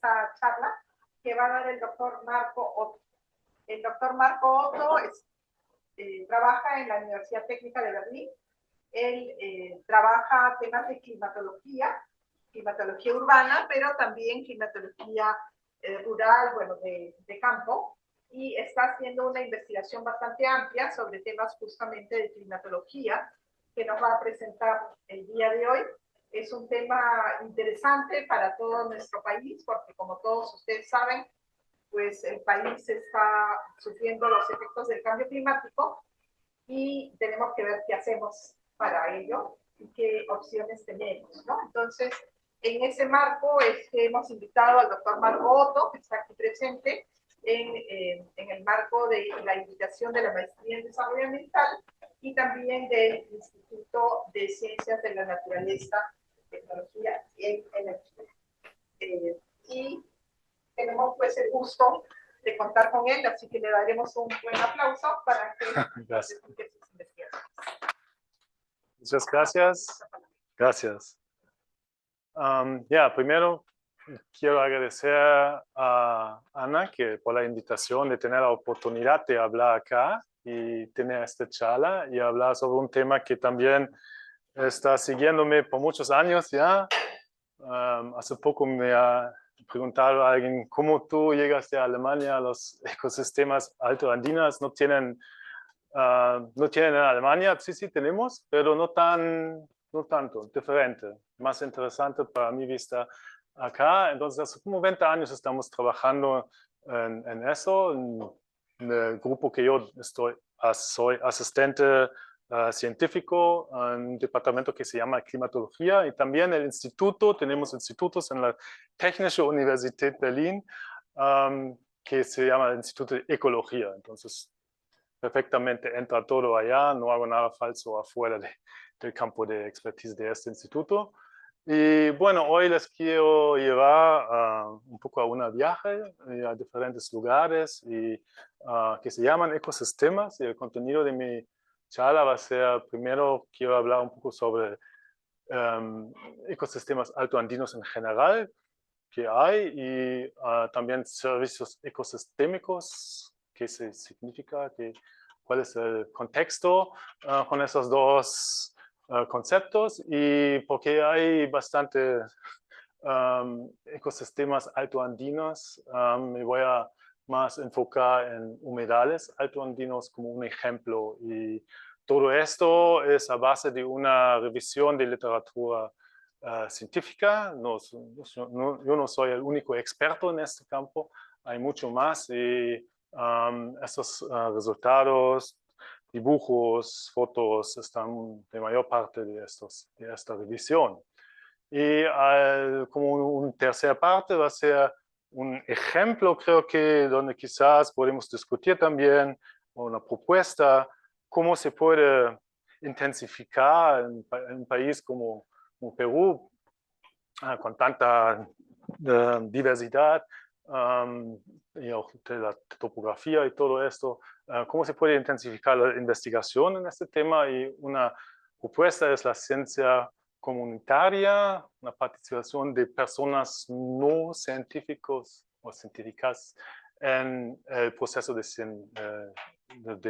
esta charla que va a dar el doctor Marco Otto. El doctor Marco Otto trabaja en la Universidad Técnica de Berlín. Él trabaja temas de climatología urbana, pero también climatología rural, bueno, de campo, y está haciendo una investigación bastante amplia sobre temas justamente de climatología que nos va a presentar el día de hoy. Es un tema interesante para todo nuestro país, porque como todos ustedes saben, pues el país está sufriendo los efectos del cambio climático y tenemos que ver qué hacemos para ello y qué opciones tenemos, ¿no? Entonces, en ese marco es que hemos invitado al doctor Marco Otto, que está aquí presente, en el marco de la invitación de la Maestría en Desarrollo Ambiental y también del Instituto de Ciencias de la Naturaleza y Tecnología en Energía. Y tenemos pues el gusto de contar con él, así que le daremos un buen aplauso para que gracias. presente sus investigaciones. Muchas gracias. Gracias. Primero quiero agradecer a Ana por la invitación de tener la oportunidad de hablar acá y tener esta charla y hablar sobre un tema que también está siguiéndome por muchos años ya. Hace poco me ha preguntado a alguien, ¿cómo tú llegaste a Alemania? Los ecosistemas altoandinos no tienen en Alemania. Sí tenemos, pero no tanto, diferente, más interesante para mi vista acá. Entonces, hace como 20 años estamos trabajando en eso, en el grupo que yo soy asistente científico en un departamento que se llama climatología y también el instituto, tenemos institutos en la Technische Universität Berlin que se llama el Instituto de Ecología. Entonces, perfectamente entra todo allá, no hago nada falso afuera del campo de expertise de este instituto. Y bueno, hoy les quiero llevar un poco a un viaje a diferentes lugares que se llaman ecosistemas, y el contenido de mi charla va a ser, primero quiero hablar un poco sobre ecosistemas altoandinos en general que hay y también servicios ecosistémicos, qué significa, cuál es el contexto con esos dos conceptos y porque hay bastante ecosistemas altoandinos. Me voy a más enfocar en humedales altoandinos como un ejemplo y todo esto es a base de una revisión de literatura científica. Yo no soy el único experto en este campo, hay mucho más y estos resultados, dibujos, fotos están de mayor parte de esta revisión. Y como una tercera parte va a ser un ejemplo, creo que donde quizás podemos discutir también una propuesta, cómo se puede intensificar en un país como Perú, con tanta diversidad y de la topografía y todo esto, cómo se puede intensificar la investigación en este tema. Y una propuesta es la ciencia comunitaria, la participación de personas no científicos o científicas en el proceso de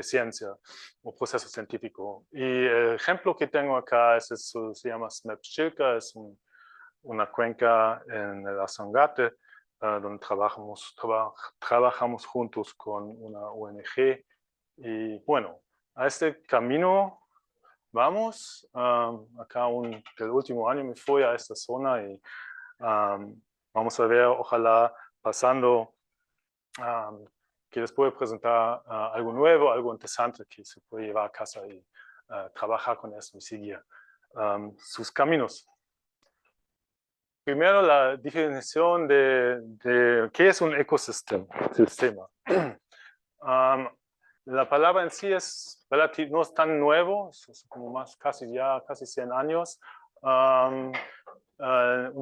ciencia o proceso científico. Y el ejemplo que tengo acá es eso, se llama Smepchilka, es una cuenca en el Azangate, donde trabajamos juntos con una ONG. Y bueno, a este camino vamos. Acá el último año me fui a esta zona y vamos a ver, ojalá pasando, que les pueda presentar algo nuevo, algo interesante que se puede llevar a casa y trabajar con eso y seguir sus caminos. Primero, la definición de qué es un ecosistema. La palabra en sí no es tan nuevo, es como casi 100 años. Un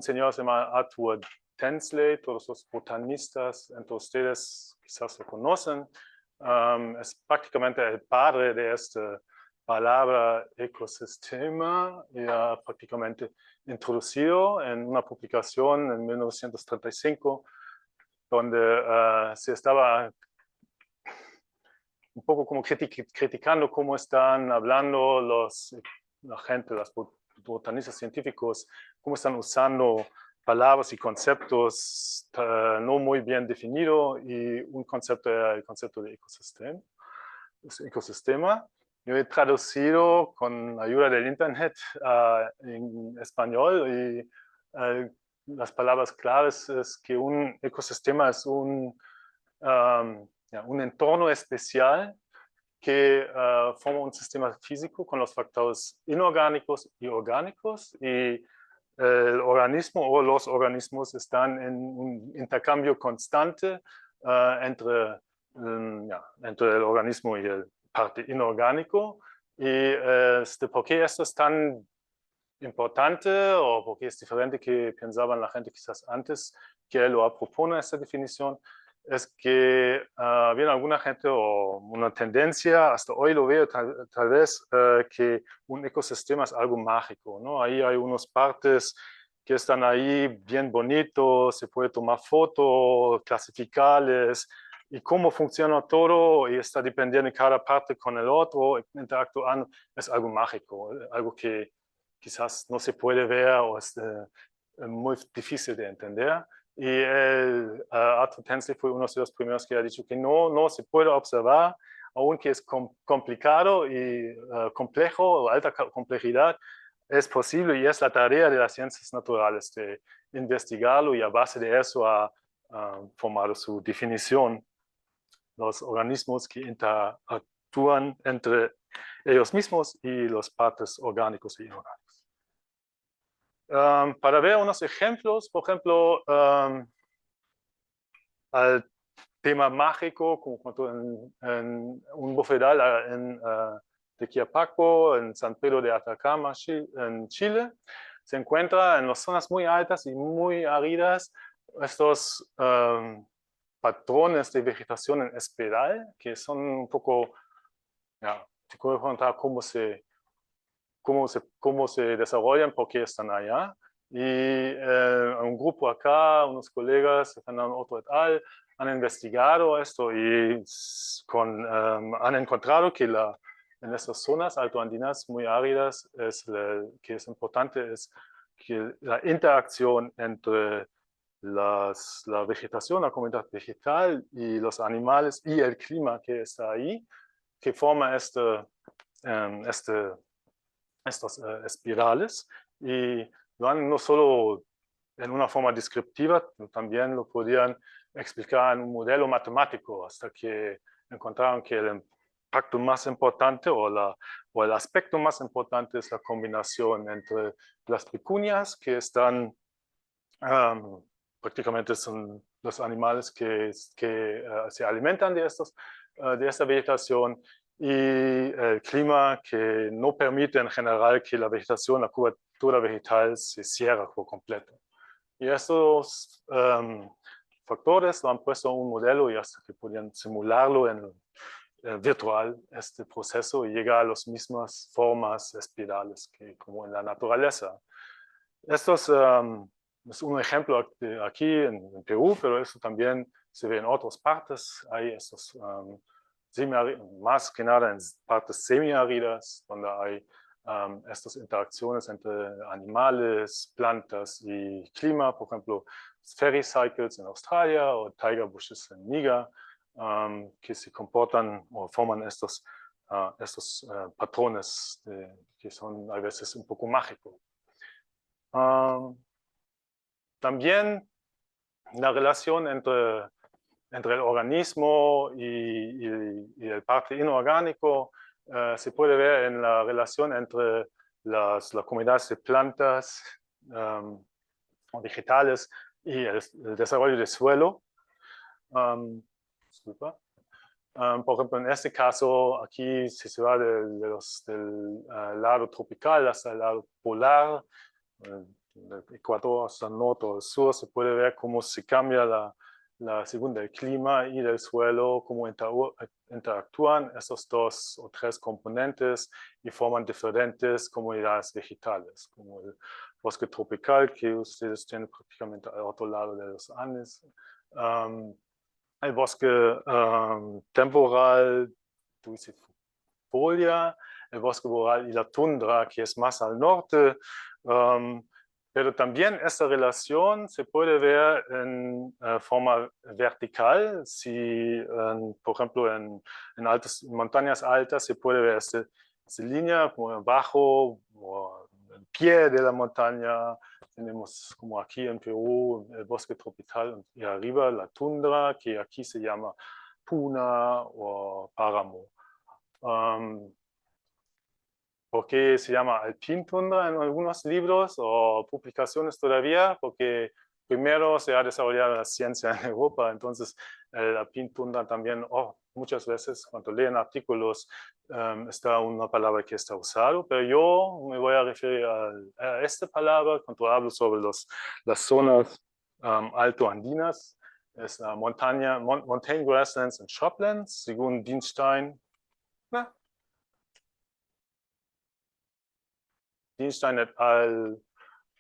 señor se llama Arthur Tensley, todos los botanistas entre ustedes quizás lo conocen. Es prácticamente el padre de esta palabra ecosistema, ya prácticamente introducido en una publicación en 1935 donde se estaba un poco como criticando cómo están hablando la gente, los botanistas científicos, cómo están usando palabras y conceptos no muy bien definidos, y un concepto era el concepto de ecosistema. Yo he traducido con ayuda del internet en español, y las palabras claves es que un ecosistema es un entorno especial que forma un sistema físico con los factores inorgánicos y orgánicos, y el organismo o los organismos están en un intercambio constante entre el organismo y el parte inorgánico. Y ¿por qué esto es tan importante, o por qué es diferente que pensaban la gente quizás antes que lo propone esta definición? Es que había alguna gente o una tendencia, hasta hoy lo veo tal vez, que un ecosistema es algo mágico, ¿no? Ahí hay unas partes que están ahí bien bonitos, se puede tomar fotos, clasificarles, y cómo funciona todo, y está dependiendo cada parte con el otro, interactuando, es algo mágico, algo que quizás no se puede ver o es muy difícil de entender. Y Arthur Tansley fue uno de los primeros que ha dicho que no se puede observar, aunque es complicado y complejo, o alta complejidad, es posible, y es la tarea de las ciencias naturales de investigarlo, y a base de eso ha formado su definición: los organismos que interactúan entre ellos mismos y los partes orgánicos y inorgánicos. Para ver unos ejemplos, por ejemplo, al tema mágico, como en un bofedal de Quiapaco, en San Pedro de Atacama, en Chile, se encuentra en las zonas muy altas y muy áridas estos patrones de vegetación en espiral, que son un poco, te puedo contar cómo se desarrollan, por qué están allá. Y un grupo acá, unos colegas, Fernando Otto et al., han investigado esto, y han encontrado que en estas zonas altoandinas muy áridas, que es importante es que la interacción entre la vegetación, la comunidad vegetal y los animales y el clima que está ahí, que forma estos espirales, y lo han no solo en una forma descriptiva, también lo podían explicar en un modelo matemático, hasta que encontraron que el impacto más importante o el aspecto más importante es la combinación entre las vicuñas, que están prácticamente son los animales que se alimentan de esta vegetación, y el clima, que no permite en general que la vegetación, la cobertura vegetal, se cierre por completo. Y estos factores lo han puesto en un modelo, y hasta que podían simularlo en virtual, este proceso, y llegar a las mismas formas espirales que como en la naturaleza. Estos es un ejemplo aquí en Perú, pero eso también se ve en otras partes. Hay estos más que nada en partes semiáridas, donde hay estas interacciones entre animales, plantas y clima, por ejemplo, fairy cycles en Australia o tiger bushes en Níger, que se comportan o forman estos patrones que son a veces un poco mágicos. También la relación entre el organismo y el parte inorgánico se puede ver en la relación entre las comunidades de plantas o vegetales y el desarrollo del suelo. Disculpa. Por ejemplo, en este caso, aquí si se va del lado tropical hasta el lado polar, del Ecuador hasta el norte o el sur, se puede ver cómo se cambia según el clima y del suelo, cómo interactúan esos dos o tres componentes y forman diferentes comunidades vegetales, como el bosque tropical que ustedes tienen prácticamente al otro lado de los Andes, El bosque temporal Duicifolia, el bosque boreal y la tundra, que es más al norte. Pero también esta relación se puede ver en forma vertical. Si, por ejemplo, en montañas altas se puede ver esta línea como abajo o el pie de la montaña. Tenemos como aquí en Perú el bosque tropical y arriba la tundra, que aquí se llama puna o páramo. ¿Por qué se llama alpintundra en algunos libros o publicaciones todavía? Porque primero se ha desarrollado la ciencia en Europa, entonces el alpintundra también, muchas veces cuando leen artículos está una palabra que está usada, pero yo me voy a referir a esta palabra cuando hablo sobre las zonas altoandinas. Es la mountain grasslands and shrublands, según Dienstein. Dienstein et al.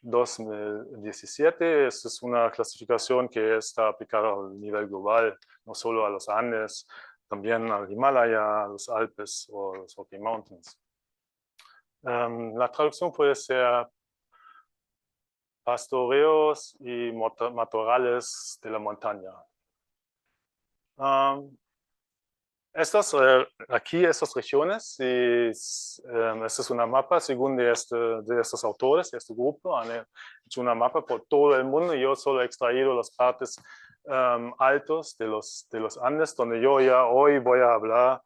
2017. Esta es una clasificación que está aplicada a nivel global, no solo a los Andes, también al Himalaya, a los Alpes o los Rocky Mountains. La traducción puede ser pastoreos y matorrales de la montaña. Aquí, estas regiones, esta es una mapa según de estos autores, de este grupo, han hecho una mapa por todo el mundo y yo solo he extraído las partes altos de los Andes, donde yo ya hoy voy a hablar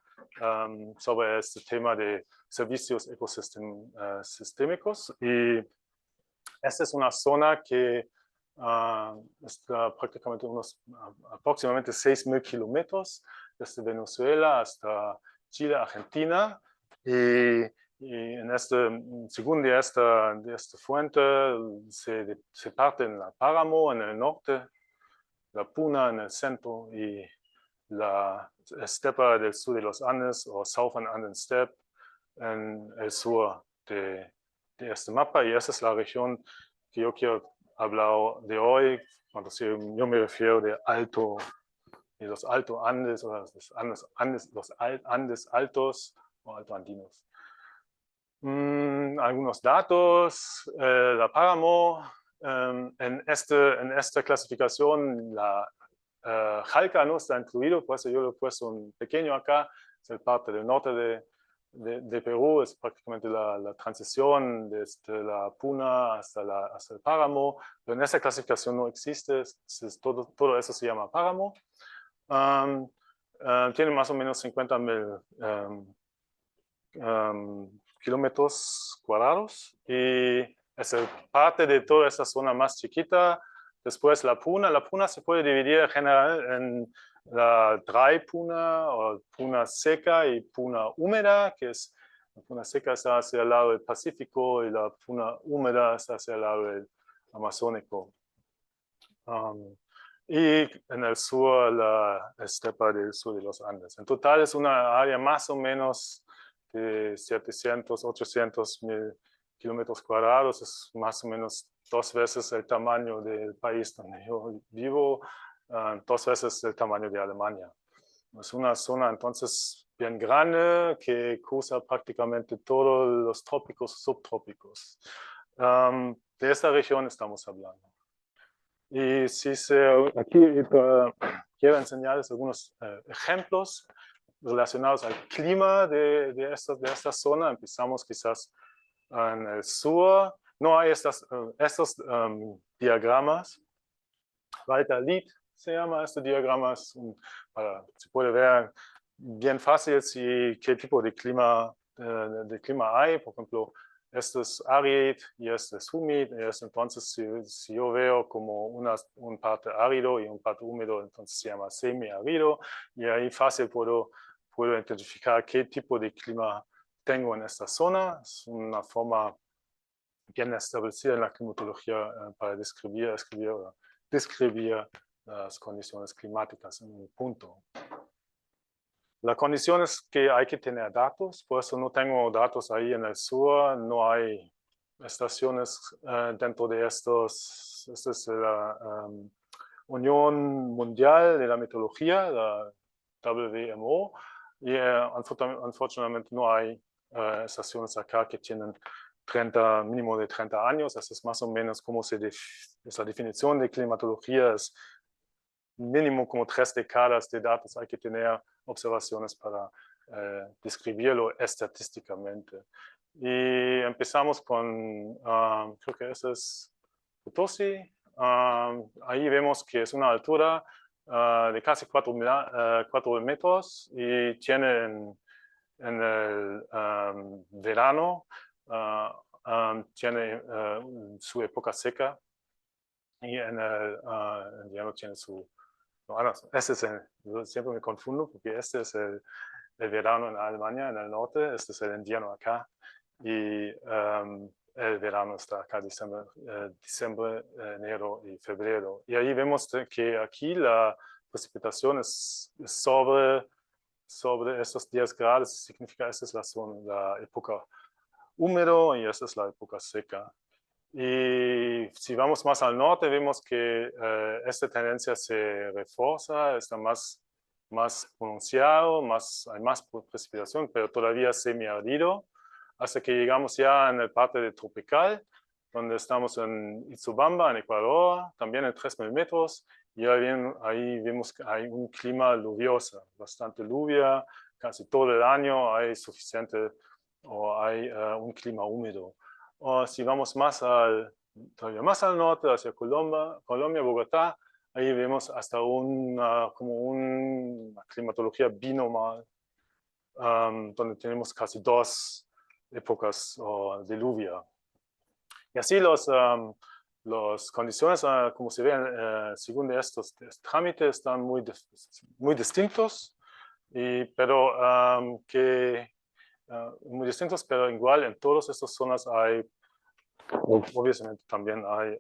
sobre este tema de servicios ecosistémicos. Y esta es una zona que está prácticamente aproximadamente 6.000 kilómetros desde Venezuela hasta Chile, Argentina, y según de esta fuente, se parte en la páramo en el norte, la puna en el centro y la estepa del sur de los Andes o Southern Andean Steppe en el sur de este mapa, y esa es la región que yo quiero hablar de hoy, cuando yo me refiero de los alto Andes o los Andes altos o altoandinos. Algunos datos, la páramo, en esta clasificación la Jalca no está incluido, por eso yo lo he puesto un pequeño acá, es el parte del norte de Perú, es prácticamente la transición desde la puna hasta el páramo, pero en esta clasificación no existe, todo eso se llama páramo. Tiene más o menos 50.000 kilómetros cuadrados y es parte de toda esta zona más chiquita. Después la puna se puede dividir en general en la dry puna o puna seca y puna húmeda, que es la puna seca está hacia el lado del Pacífico y la puna húmeda está hacia el lado del Amazónico. Y en el sur la estepa del sur de los Andes. En total es una área más o menos de 700, 800.000 kilómetros cuadrados, es más o menos 2 veces el tamaño del país donde yo vivo, 2 veces el tamaño de Alemania. Es una zona entonces bien grande que cruza prácticamente todos los trópicos, subtrópicos. De esta región estamos hablando. Y aquí quiero enseñarles algunos ejemplos relacionados al clima de esta zona. Empezamos quizás en el sur. No hay estos diagramas. Walter Lied se llama este diagrama. Se puede ver bien fácil qué tipo de clima hay. Por ejemplo, este es árido y este es húmedo. Entonces, si yo veo como un parte árido y un parte húmedo, entonces se llama semiárido. Y ahí fácil puedo identificar qué tipo de clima tengo en esta zona. Es una forma bien establecida en la climatología para describir las condiciones climáticas en un punto. La condición es que hay que tener datos, por eso no tengo datos ahí en el sur, no hay estaciones dentro de estos. Esta es Unión Mundial de la Meteorología, la WMO, y unfortunadamente no hay estaciones acá que tienen mínimo de 30 años. Esa es más o menos como es la definición de climatología, es mínimo como 3 décadas de datos hay que tener observaciones para describirlo estadísticamente. Y empezamos con, creo que ese es Potosi. Ahí vemos que es una altura de casi 4 metros y tiene en el verano, tiene su época seca y en el invierno tiene su... Bueno, este es yo siempre me confundo porque este es el verano en Alemania, en el norte, este es el invierno acá y el verano está acá, diciembre, enero y febrero. Y ahí vemos que aquí la precipitación es sobre estos 10 grados, significa esta es la época húmedo y esta es la época seca. Y si vamos más al norte, vemos que esta tendencia se refuerza, está más pronunciado, hay más precipitación, pero todavía semiárido, hasta que llegamos ya en la parte de tropical, donde estamos en Itzubamba, en Ecuador, también en 3.000 metros, y ahí vemos que hay un clima lluvioso, bastante lluvia, casi todo el año hay suficiente, o hay un clima húmedo. O si vamos todavía más al norte, hacia Colombia, Bogotá, ahí vemos hasta como una climatología binormal, donde tenemos casi 2 épocas de lluvia. Y así las condiciones, como se ven, según estos trámites, están muy distintos, pero muy distintos, pero igual en todas estas zonas hay, obviamente también hay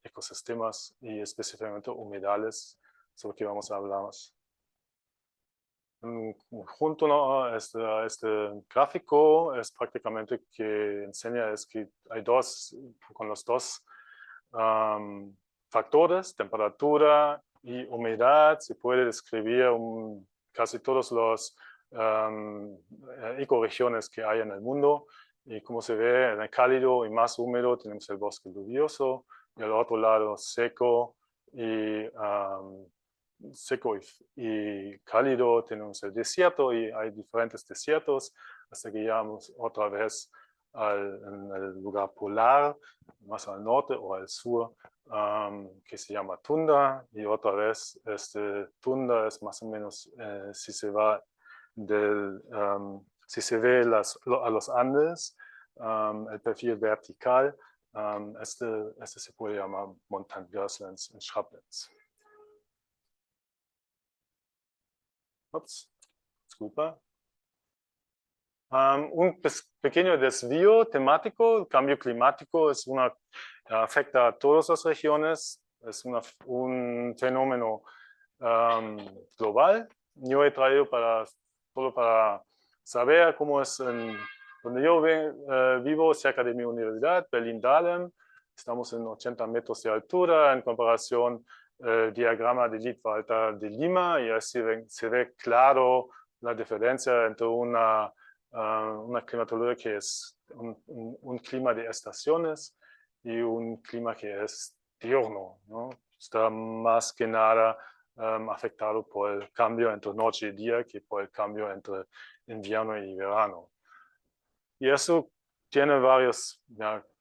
ecosistemas y específicamente humedales, sobre que vamos a hablar. Junto a este gráfico es prácticamente que enseña es que hay con los dos factores, temperatura y humedad, se puede describir casi todos los ecorregiones que hay en el mundo. Y como se ve, en el cálido y más húmedo tenemos el bosque lluvioso y al otro lado seco y cálido tenemos el desierto y hay diferentes desiertos hasta que llegamos otra vez en el lugar polar, más al norte o al sur, que se llama tundra, y otra vez tundra es más o menos si se va si se ve a los Andes, el perfil vertical, este se puede llamar mountain grasslands and shrublands. Ups, disculpa. Un pequeño desvío temático, el cambio climático afecta a todas las regiones, es un fenómeno global. Yo he traído solo para saber cómo es donde yo vivo, cerca de mi universidad, Berlin-Dahlem. Estamos en 80 metros de altura en comparación diagrama de Lietwalter de Lima, y así se ve claro la diferencia entre una climatología que es un clima de estaciones y un clima que es diurno, ¿no? Está más que nada afectado por el cambio entre noche y día que por el cambio entre invierno y verano. Y eso tiene varias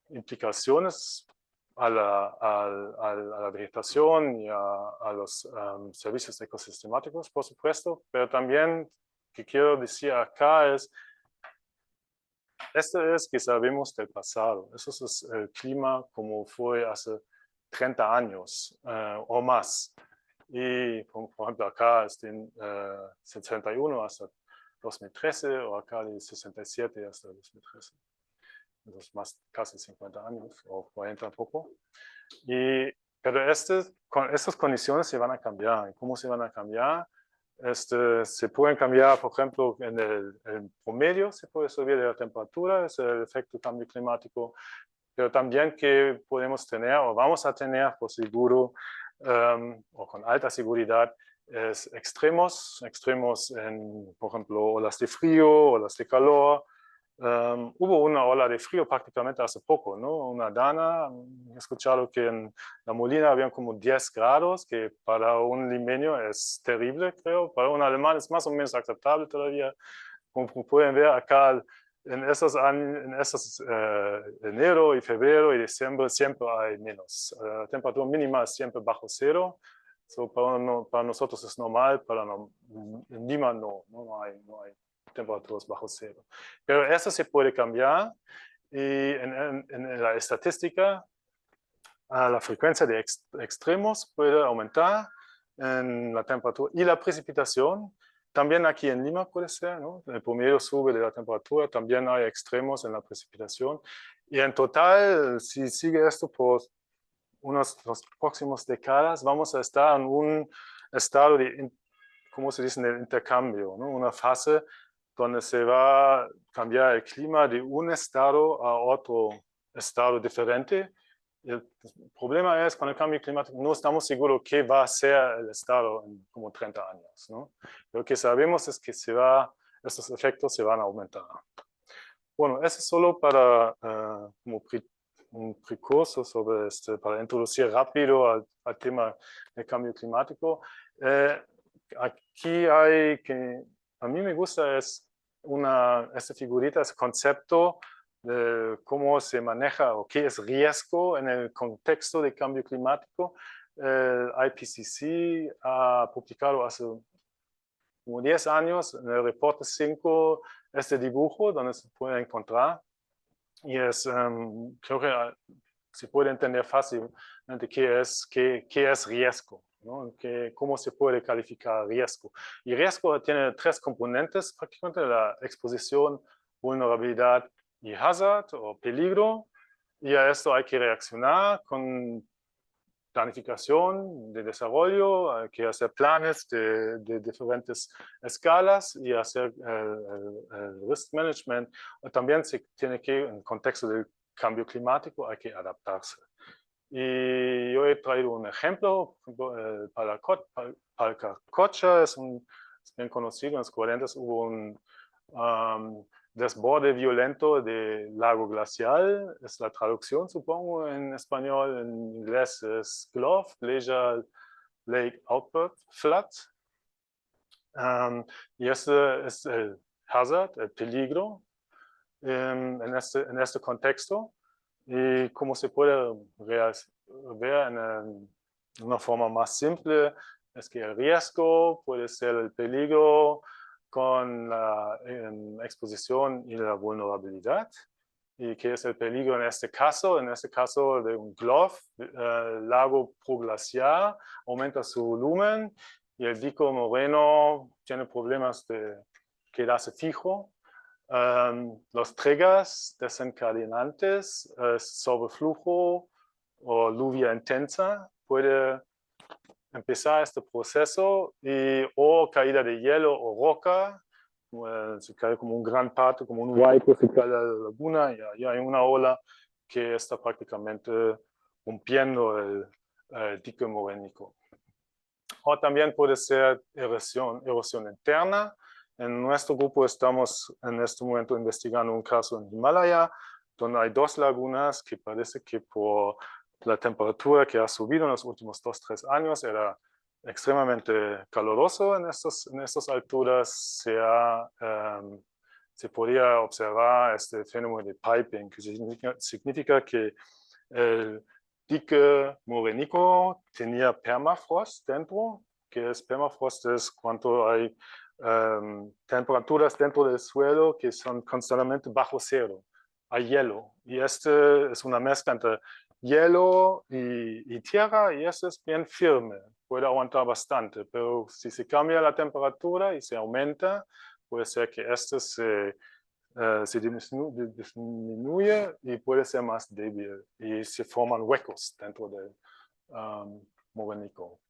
implicaciones a la vegetación y a los servicios ecosistemáticos, por supuesto, pero también que quiero decir acá esto es que sabemos del pasado. Eso es el clima como fue hace 30 años o más. Y por ejemplo acá es de 61 hasta 2013 o acá de 67 hasta 2013. Entonces más casi 50 años o 40 un poco. Pero estas condiciones se van a cambiar. ¿Y cómo se van a cambiar? Se pueden cambiar, por ejemplo, en el promedio se puede subir la temperatura, es el efecto cambio climático, pero también que podemos tener o vamos a tener por seguro o con alta seguridad es extremos por ejemplo, olas de frío, olas de calor. Hubo una ola de frío prácticamente hace poco, ¿no? Una dana, he escuchado que en La Molina habían como 10 grados, que para un limeño es terrible, creo. Para un alemán es más o menos aceptable todavía. Como pueden ver acá, en esos años, enero y febrero y diciembre siempre hay menos. La temperatura mínima es siempre bajo cero. So, para nosotros es normal, en Lima no hay temperaturas bajo cero. Pero eso se puede cambiar y en la estadística la frecuencia de extremos puede aumentar en la temperatura y la precipitación. También aquí en Lima puede ser, ¿no? El promedio sube de la temperatura, también hay extremos en la precipitación. Y en total, si sigue esto por las próximas décadas, vamos a estar en un estado de, ¿cómo se dice?, de intercambio, ¿no? Una fase donde se va a cambiar el clima de un estado a otro estado diferente. El problema es con el cambio climático, no estamos seguros qué va a ser el estado en como 30 años, ¿no? Lo que sabemos es que estos efectos se van a aumentar. Bueno, eso es solo para como un precurso sobre para introducir rápido al tema del cambio climático. Aquí hay que, a mí me gusta esta figurita, ese concepto de cómo se maneja o qué es riesgo en el contexto de cambio climático. El IPCC ha publicado hace como 10 años en el reporte 5 este dibujo donde se puede encontrar y creo que se puede entender fácilmente qué es riesgo, ¿no? Cómo se puede calificar riesgo. Y riesgo tiene 3 componentes, prácticamente la exposición, vulnerabilidad y hazard o peligro. Y a esto hay que reaccionar con planificación de desarrollo, hay que hacer planes de diferentes escalas y hacer el risk management. También se tiene que, en el contexto del cambio climático, hay que adaptarse. Y yo he traído un ejemplo, el Palcacocha es bien conocido, en los 40 hubo un desborde violento del lago glacial, es la traducción supongo en español, en inglés es Glacial Lake Outburst Flood. Y este es el hazard, el peligro en este contexto. Y como se puede ver en una forma más simple, es que el riesgo puede ser el peligro con la exposición y la vulnerabilidad. ¿Y qué es el peligro en este caso? En este caso de un lago proglaciar, aumenta su volumen y el dique moreno tiene problemas de quedarse fijo. Los triggers desencadenantes, sobreflujo o lluvia intensa, puede empezar este proceso o caída de hielo o roca, se cae como un gran pato, como un huaico, se cae la laguna y hay una ola que está prácticamente rompiendo el dique morénico. O también puede ser erosión interna. En nuestro grupo estamos en este momento investigando un caso en Himalaya, donde hay 2 lagunas que parece que por la temperatura que ha subido en los últimos 2-3 años era extremadamente caluroso en estas alturas. Se podía observar este fenómeno de piping, que significa que el dique morénico tenía permafrost dentro, que es permafrost es cuando hay temperaturas dentro del suelo que son constantemente bajo cero. Hay hielo y este es una mezcla entre hielo y tierra y este es bien firme, puede aguantar bastante, pero si se cambia la temperatura y se aumenta, puede ser que este se disminuye y puede ser más débil y se forman huecos dentro del morénico.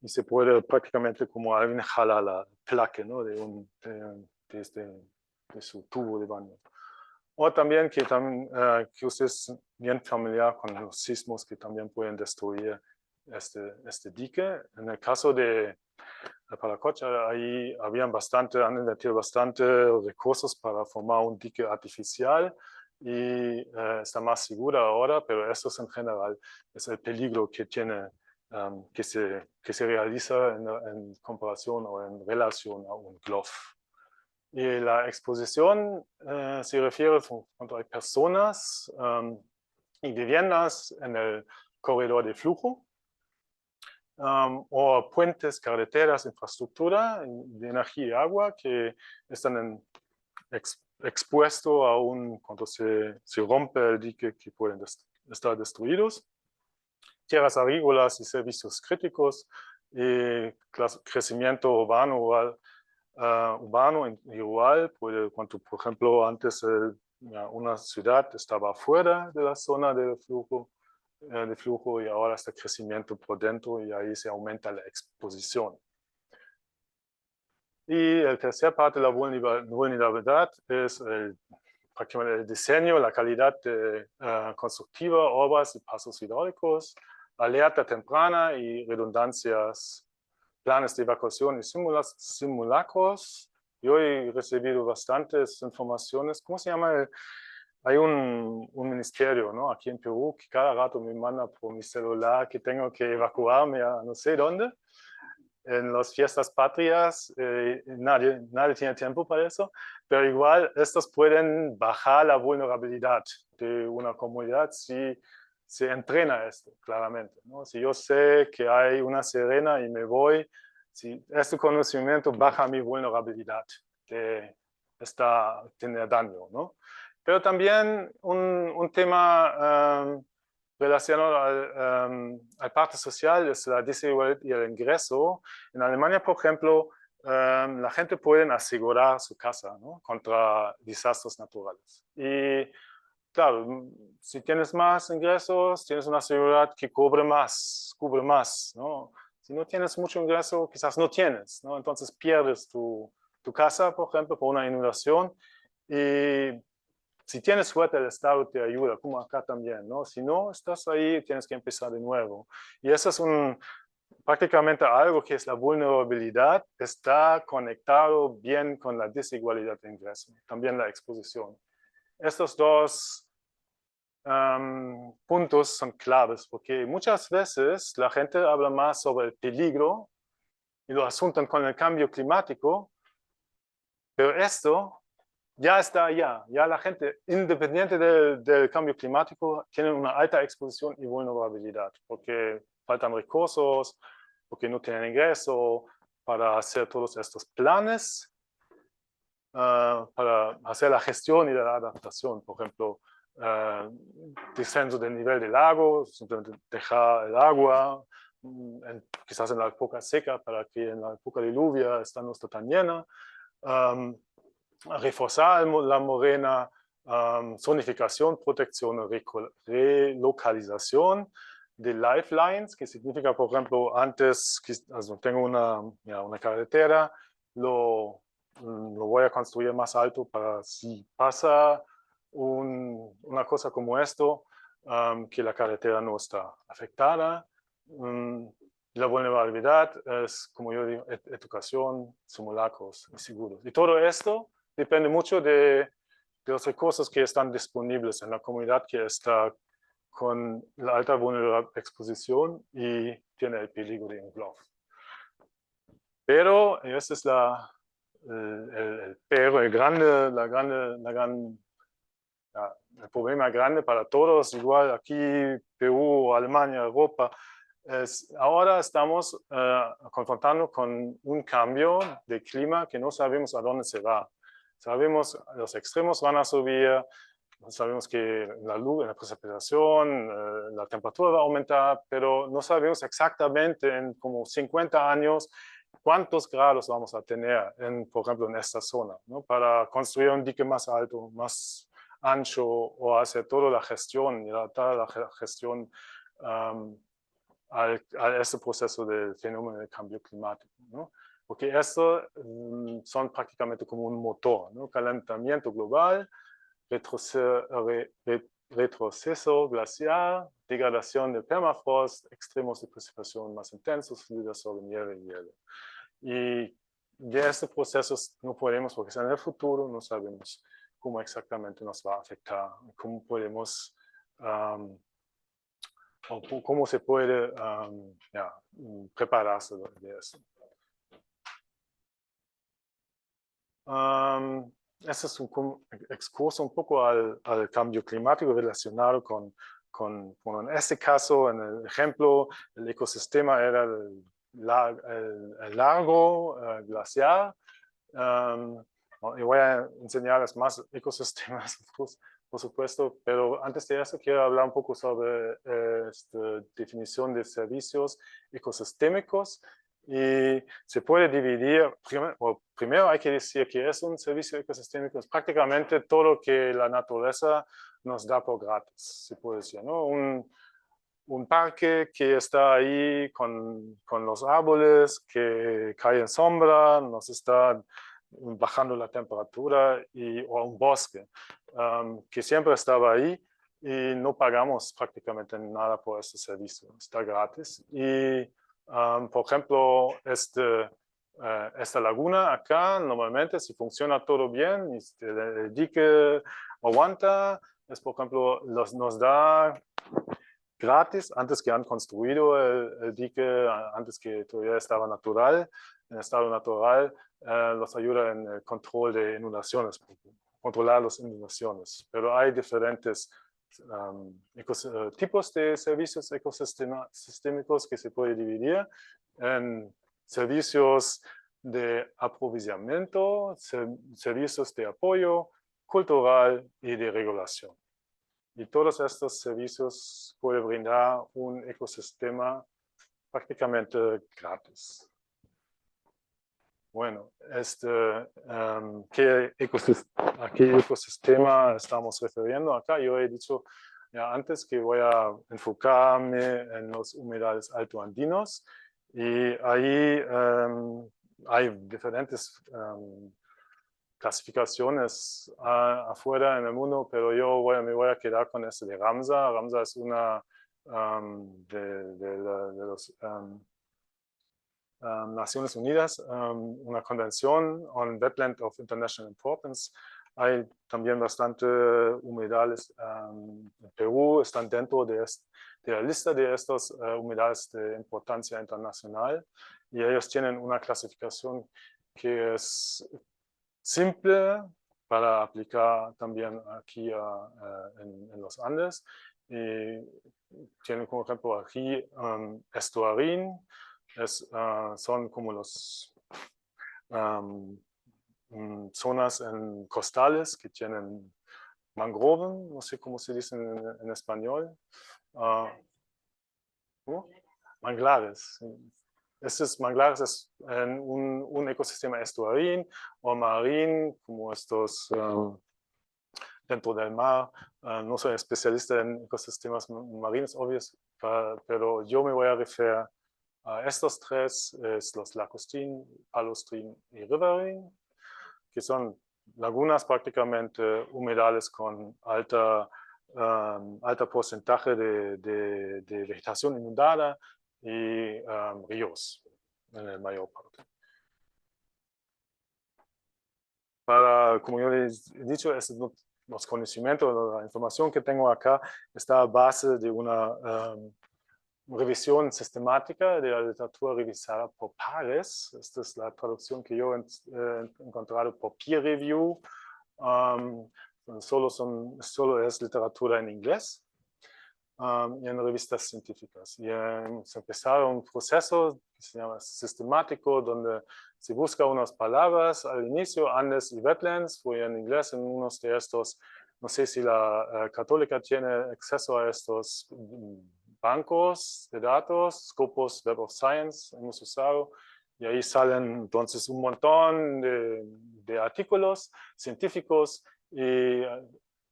Y se puede prácticamente como alguien jala la placa, ¿no? de su tubo de baño. O también que usted es bien familiar con los sismos que también pueden destruir este dique. En el caso de Paracocha, ahí han invertido bastante recursos para formar un dique artificial y está más segura ahora, pero esto es en general, es el peligro que tiene, que se realiza en comparación o en relación a un glove. Y la exposición se refiere cuando hay personas y viviendas en el corredor de flujo, o puentes, carreteras, infraestructura de energía y agua que están expuestos cuando se rompe el dique, que pueden estar destruidos. Tierras agrícolas y servicios críticos, y crecimiento urbano y rural, cuando por ejemplo antes una ciudad estaba fuera de la zona de flujo y ahora está crecimiento por dentro y ahí se aumenta la exposición. Y la tercera parte de la vulnerabilidad es prácticamente el diseño, la calidad constructiva, obras y pasos hidráulicos, alerta temprana y redundancias, planes de evacuación y simulacros. Yo he recibido bastantes informaciones. ¿Cómo se llama? Hay un ministerio, ¿no?, aquí en Perú, que cada rato me manda por mi celular que tengo que evacuarme a no sé dónde. En las fiestas patrias, nadie tiene tiempo para eso, pero igual estos pueden bajar la vulnerabilidad de una comunidad si se entrena esto, claramente, ¿no? Si yo sé que hay una sirena y me voy, si este conocimiento baja mi vulnerabilidad de tener daño, ¿no? Pero también un tema relacionado al parte social es la desigualdad y el ingreso. En Alemania, por ejemplo, la gente puede asegurar su casa, ¿no?, contra desastres naturales. Y claro, si tienes más ingresos, tienes una seguridad que cubre más, ¿no? Si no tienes mucho ingreso, quizás no tienes, ¿no? Entonces pierdes tu casa, por ejemplo, por una inundación. Y si tienes suerte, el Estado te ayuda, como acá también, ¿no? Si no, estás ahí, tienes que empezar de nuevo. Y eso es prácticamente algo que es la vulnerabilidad, está conectado bien con la desigualdad de ingreso, también la exposición. Estos dos puntos son claves, porque muchas veces la gente habla más sobre el peligro y lo asuntan con el cambio climático, pero esto ya está allá. Ya la gente, independiente del cambio climático, tiene una alta exposición y vulnerabilidad, porque faltan recursos, porque no tienen ingreso para hacer todos estos planes, para hacer la gestión y la adaptación. Por ejemplo, descenso del nivel del lago, dejar el agua, quizás en la época seca, para que en la época de lluvia esta no esté tan llena. Reforzar la morena, zonificación, protección, relocalización de lifelines, que significa, por ejemplo, antes tengo una carretera, lo voy a construir más alto para si pasa una cosa como esto, que la carretera no está afectada. La vulnerabilidad es, como yo digo, educación, simulacros y seguros. Y todo esto depende mucho de los recursos que están disponibles en la comunidad que está con la alta vulnerabilidad exposición y tiene el peligro de un glove. Pero ese es el problema grande para todos, igual aquí, Perú, Alemania, Europa. Ahora estamos confrontando con un cambio de clima que no sabemos a dónde se va. Sabemos los extremos van a subir, sabemos que la precipitación, la temperatura va a aumentar, pero no sabemos exactamente en como 50 años cuántos grados vamos a tener, por ejemplo, en esta zona, ¿no?, para construir un dique más alto, más ancho, o hacer toda la gestión, y adaptar la gestión a este proceso del fenómeno del cambio climático, ¿no? Porque esto son prácticamente como un motor, ¿no? Calentamiento global, retroceso glaciar, degradación del permafrost, extremos de precipitación más intensos, fluidos sobre nieve y hielo. Y de este proceso no podemos, porque en el futuro no sabemos cómo exactamente nos va a afectar, cómo podemos, o cómo se puede prepararse de eso. Este es un excurso un poco al cambio climático relacionado con en este caso, en el ejemplo, el ecosistema era el lago glaciar. Y voy a enseñarles más ecosistemas, por supuesto, pero antes de eso quiero hablar un poco sobre esta definición de servicios ecosistémicos. Y se puede dividir, primero hay que decir que es un servicio ecosistémico, es prácticamente todo lo que la naturaleza nos da por gratis, se puede decir, ¿no? Un parque que está ahí con los árboles, que cae en sombra, nos está bajando la temperatura, o un bosque que siempre estaba ahí y no pagamos prácticamente nada por este servicio, está gratis. Y por ejemplo, esta laguna acá, normalmente si funciona todo bien, y el dique aguanta, por ejemplo, nos da gratis, antes que han construido el dique, antes que todavía estaba natural, en estado natural, los ayuda en el control de inundaciones, controlar las inundaciones. Pero hay diferentes tipos de servicios ecosistémicos que se puede dividir en servicios de aprovisionamiento, servicios de apoyo cultural y de regulación. Y todos estos servicios pueden brindar un ecosistema prácticamente gratis. Bueno, ¿a qué ecosistema estamos refiriendo acá? Yo he dicho ya antes que voy a enfocarme en los humedales altoandinos y ahí hay diferentes clasificaciones afuera en el mundo, pero yo me voy a quedar con este de Ramsar. Ramsar es una de las Naciones Unidas, una convención on wetland of international importance. Hay también bastante humedales en Perú, están dentro de la lista de estos humedales de importancia internacional y ellos tienen una clasificación que es simple para aplicar también aquí en los Andes. Y tienen como ejemplo aquí estuarín, son como los zonas en costales que tienen mangrove, no sé cómo se dice en español. Manglares. Estos manglares es un ecosistema estuarín o marín, como estos dentro del mar. No soy especialista en ecosistemas marinos, obvios, pero yo me voy a referir a estos tres, los lacustín, palustrín y riverine, que son lagunas prácticamente humedales con alto porcentaje de vegetación inundada y ríos en la mayor parte. Como yo les he dicho, los conocimientos, la información que tengo acá está a base de una revisión sistemática de la literatura revisada por pares. Esta es la traducción que yo he encontrado por peer review. Solo es literatura en inglés y en revistas científicas. Y hemos empezado un proceso que se llama sistemático, donde se busca unas palabras al inicio, Andes y wetlands, fue en inglés en unos de estos. No sé si la Católica tiene acceso a estos bancos de datos, Scopus Web of Science hemos usado, y ahí salen entonces un montón de artículos científicos y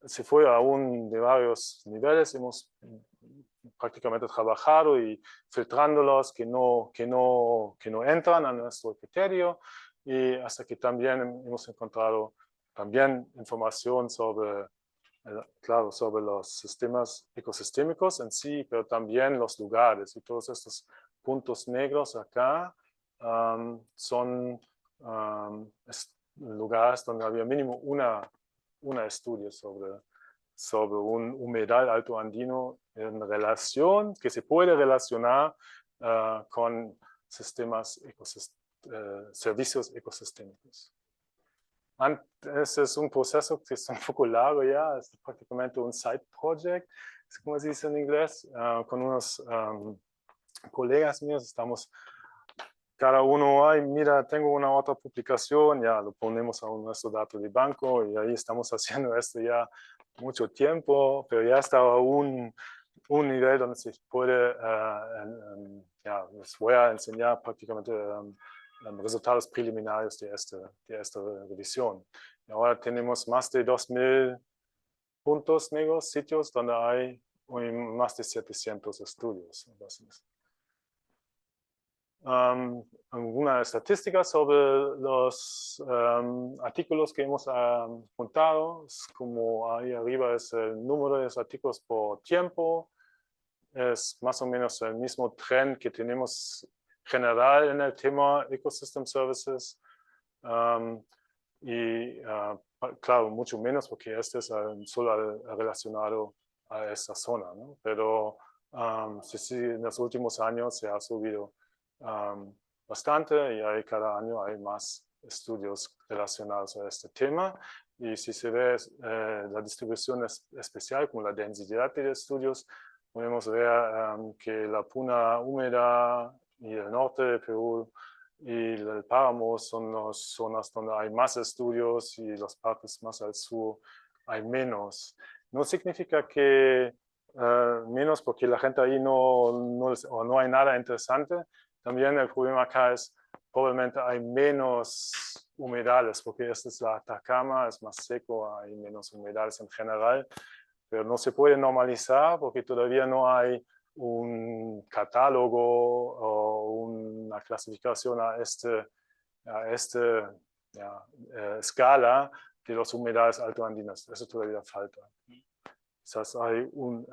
se fue aún de varios niveles, hemos prácticamente trabajado y filtrándolos que no entran a nuestro criterio, y hasta que también hemos encontrado también información sobre claro, sobre los sistemas ecosistémicos en sí, pero también los lugares. Y todos estos puntos negros acá son lugares donde había mínimo una estudio sobre un humedal alto andino en relación, que se puede relacionar con sistemas servicios ecosistémicos. Ese es un proceso que es un poco largo ya, es prácticamente un side project, es como se dice en inglés, con unos colegas míos, estamos cada uno, ay, mira, tengo una otra publicación, ya lo ponemos a nuestro dato de banco y ahí estamos haciendo esto ya mucho tiempo, pero ya estaba un nivel donde se puede, ya, les voy a enseñar prácticamente resultados preliminares de esta revisión. Y ahora tenemos más de 2000 puntos negros, sitios donde hay más de 700 estudios. Entonces, alguna estadística sobre los artículos que hemos juntado, como ahí arriba es el número de los artículos por tiempo, es más o menos el mismo trend que tenemos general en el tema Ecosystem Services y claro, mucho menos porque este es solo relacionado a esta zona, ¿no? Pero sí, en los últimos años se ha subido bastante y cada año hay más estudios relacionados a este tema y si se ve la distribución especial con la densidad de estudios, podemos ver que la puna húmeda y el norte de Perú y el páramo son las zonas donde hay más estudios y las partes más al sur hay menos. No significa que menos porque la gente ahí no hay nada interesante. También el problema acá es probablemente hay menos humedales porque esta es la Atacama, es más seco, hay menos humedales en general, pero no se puede normalizar porque todavía no hay un catálogo o una clasificación a esta escala de los humedales altoandinos. Eso todavía falta. Quizás hay un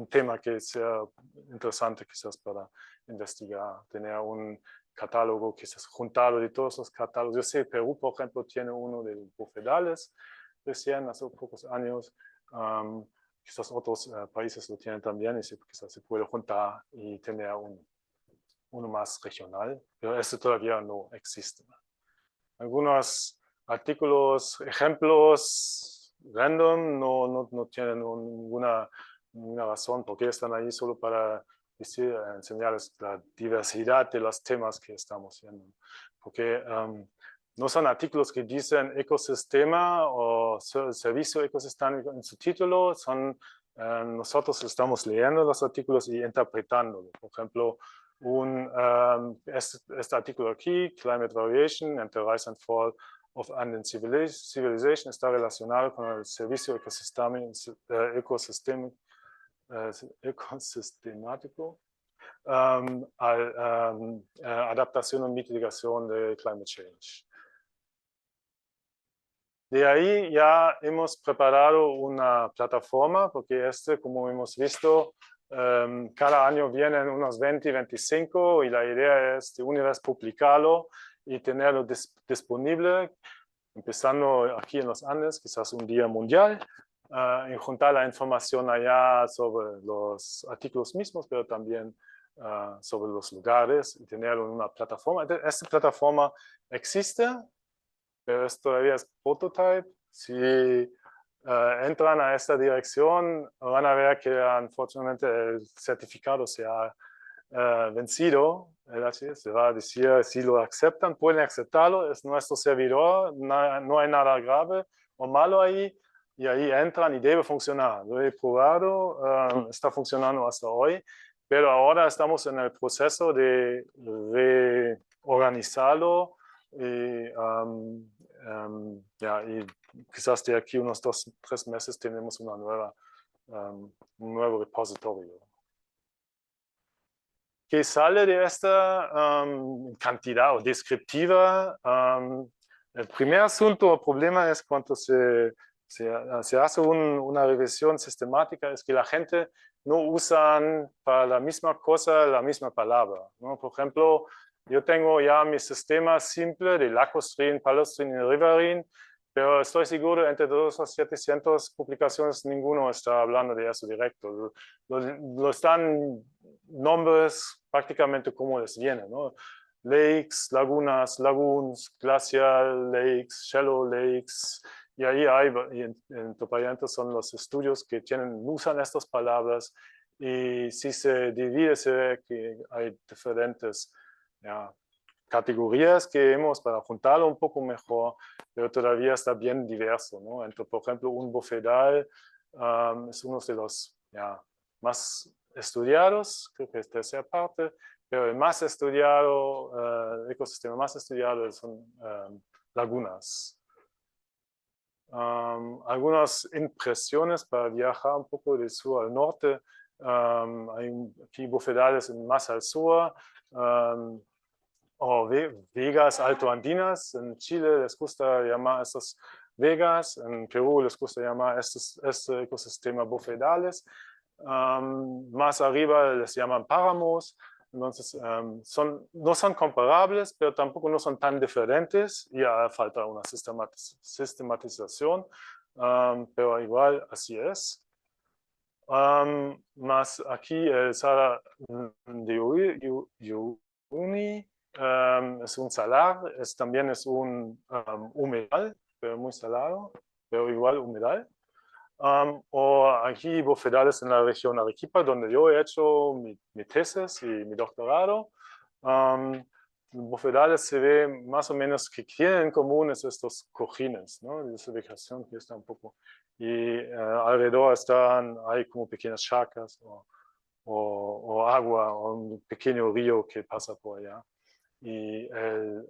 tema que sea interesante quizás para investigar, tener un catálogo quizás juntado de todos los catálogos. Yo sé, Perú, por ejemplo, tiene uno de bufedales recién, hace pocos años. Quizás otros países lo tienen también y quizás se puede juntar y tener uno más regional, pero este todavía no existe. Algunos artículos, ejemplos random no tienen ninguna razón porque están ahí solo para enseñarles la diversidad de los temas que estamos viendo. Porque no son artículos que dicen ecosistema o servicio ecosistémico en su título, son nosotros estamos leyendo los artículos y interpretándolo. Por ejemplo, este artículo aquí, Climate Variation and the Rise and Fall of Andean Civilization, está relacionado con el servicio ecosistemático adaptación y mitigación de climate change. De ahí ya hemos preparado una plataforma, porque como hemos visto, cada año vienen unos 20, 25 y la idea es de una vez publicarlo y tenerlo disponible, empezando aquí en los Andes, quizás un día mundial, y juntar la información allá sobre los artículos mismos, pero también sobre los lugares y tenerlo en una plataforma. Esta plataforma existe, pero todavía es prototype. Si entran a esta dirección, van a ver que unfortunadamente el certificado se ha vencido. Se va a decir si lo aceptan, pueden aceptarlo, es nuestro servidor, no hay nada grave o malo ahí, y ahí entran y debe funcionar. Lo he probado, está funcionando hasta hoy, pero ahora estamos en el proceso de reorganizarlo y y quizás de aquí unos 2 o 3 meses tenemos un nuevo repositorio. ¿Qué sale de esta cantidad o descriptiva? El primer asunto o problema es cuando se se hace una revisión sistemática, es que la gente no usan para la misma cosa la misma palabra, ¿no? Por ejemplo, yo tengo ya mi sistema simple de Lacustrine, Palostrine y Rivaroxaban, pero estoy seguro entre todas las 700 publicaciones ninguno está hablando de eso directo. Lo están nombres prácticamente como les viene, ¿no? Lakes, lagunas, lagoons, glacial lakes, shallow lakes, y ahí hay, en Topayante son los estudios que usan estas palabras, y si se divide, se ve que hay diferentes categorías que hemos para juntarlo un poco mejor, pero todavía está bien diverso, ¿no? Entonces, por ejemplo, un bofedal es uno de los más estudiados, creo que es tercera parte, pero el más estudiado, el ecosistema más estudiado son lagunas. Algunas impresiones para viajar un poco del sur al norte. Hay aquí bofedales más al sur, o vegas altoandinas. En Chile les gusta llamar estas vegas, en Perú les gusta llamar este ecosistema bofedales. Más arriba les llaman páramos. Entonces, no son comparables, pero tampoco no son tan diferentes, y falta una sistematización, pero igual así es. Más aquí el Salar de Uyuni es un salar, también es un humedal, pero muy salado, pero igual humedal. O aquí bofedales en la región Arequipa, donde yo he hecho mi tesis y mi doctorado. Bofedales se ve más o menos que tienen en común estos cojines, ¿no? De esa vegetación que está un poco. Y alrededor hay como pequeñas charcas o agua, o un pequeño río que pasa por allá. Y el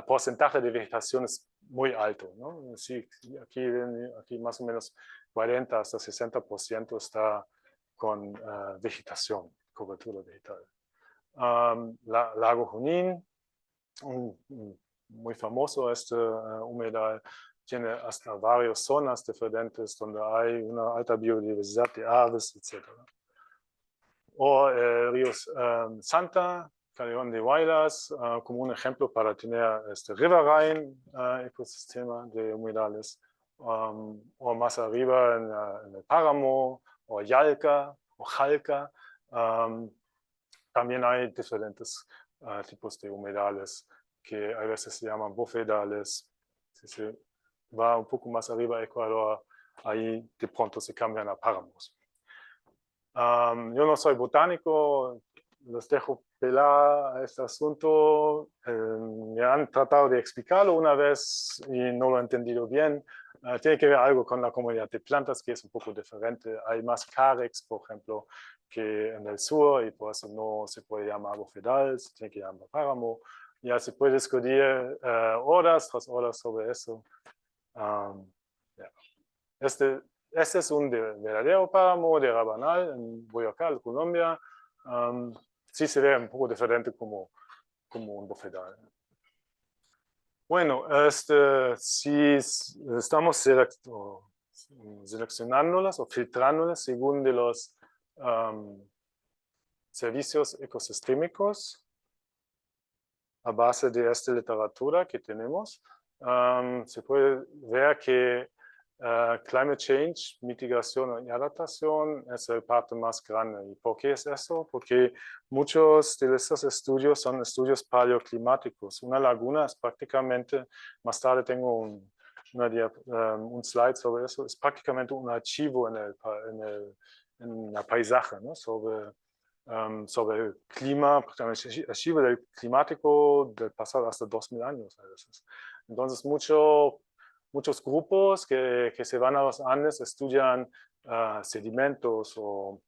porcentaje de vegetación es muy alto, ¿no? Sí, aquí más o menos 40 hasta 60% está con vegetación, cobertura vegetal. Lago Junín, muy famoso humedal, tiene hasta varias zonas diferentes donde hay una alta biodiversidad de aves, etc. O ríos Santa, Calderón de Huaylas, como un ejemplo para tener riverine ecosistema de humedales, o más arriba en el páramo, o Yalca, o Jalca. También hay diferentes tipos de humedales que a veces se llaman bofedales. Si se va un poco más arriba, Ecuador, ahí de pronto se cambian a páramos. Yo no soy botánico, les dejo pelar a este asunto. Me han tratado de explicarlo una vez y no lo he entendido bien. Tiene que ver algo con la comunidad de plantas, que es un poco diferente. Hay más carex, por ejemplo, que en el sur, y por eso no se puede llamar bofedal, se tiene que llamar páramo. Ya se puede discutir horas tras horas sobre eso. Este es un verdadero páramo de Rabanal en Boyacá, Colombia. Sí se ve un poco diferente como un bofedal. Bueno, si estamos seleccionándolas o filtrándolas según de los servicios ecosistémicos a base de esta literatura que tenemos, se puede ver que climate change, mitigación y adaptación es el parte más grande. ¿Y por qué es eso? Porque muchos de estos estudios son estudios paleoclimáticos. Una laguna es prácticamente, más tarde tengo un slide sobre eso, es prácticamente un archivo en el paisaje, ¿no? Sobre el clima, archivo del climático del pasado hasta 2000 años a veces. Entonces, muchos grupos que se van a los Andes estudian sedimentos o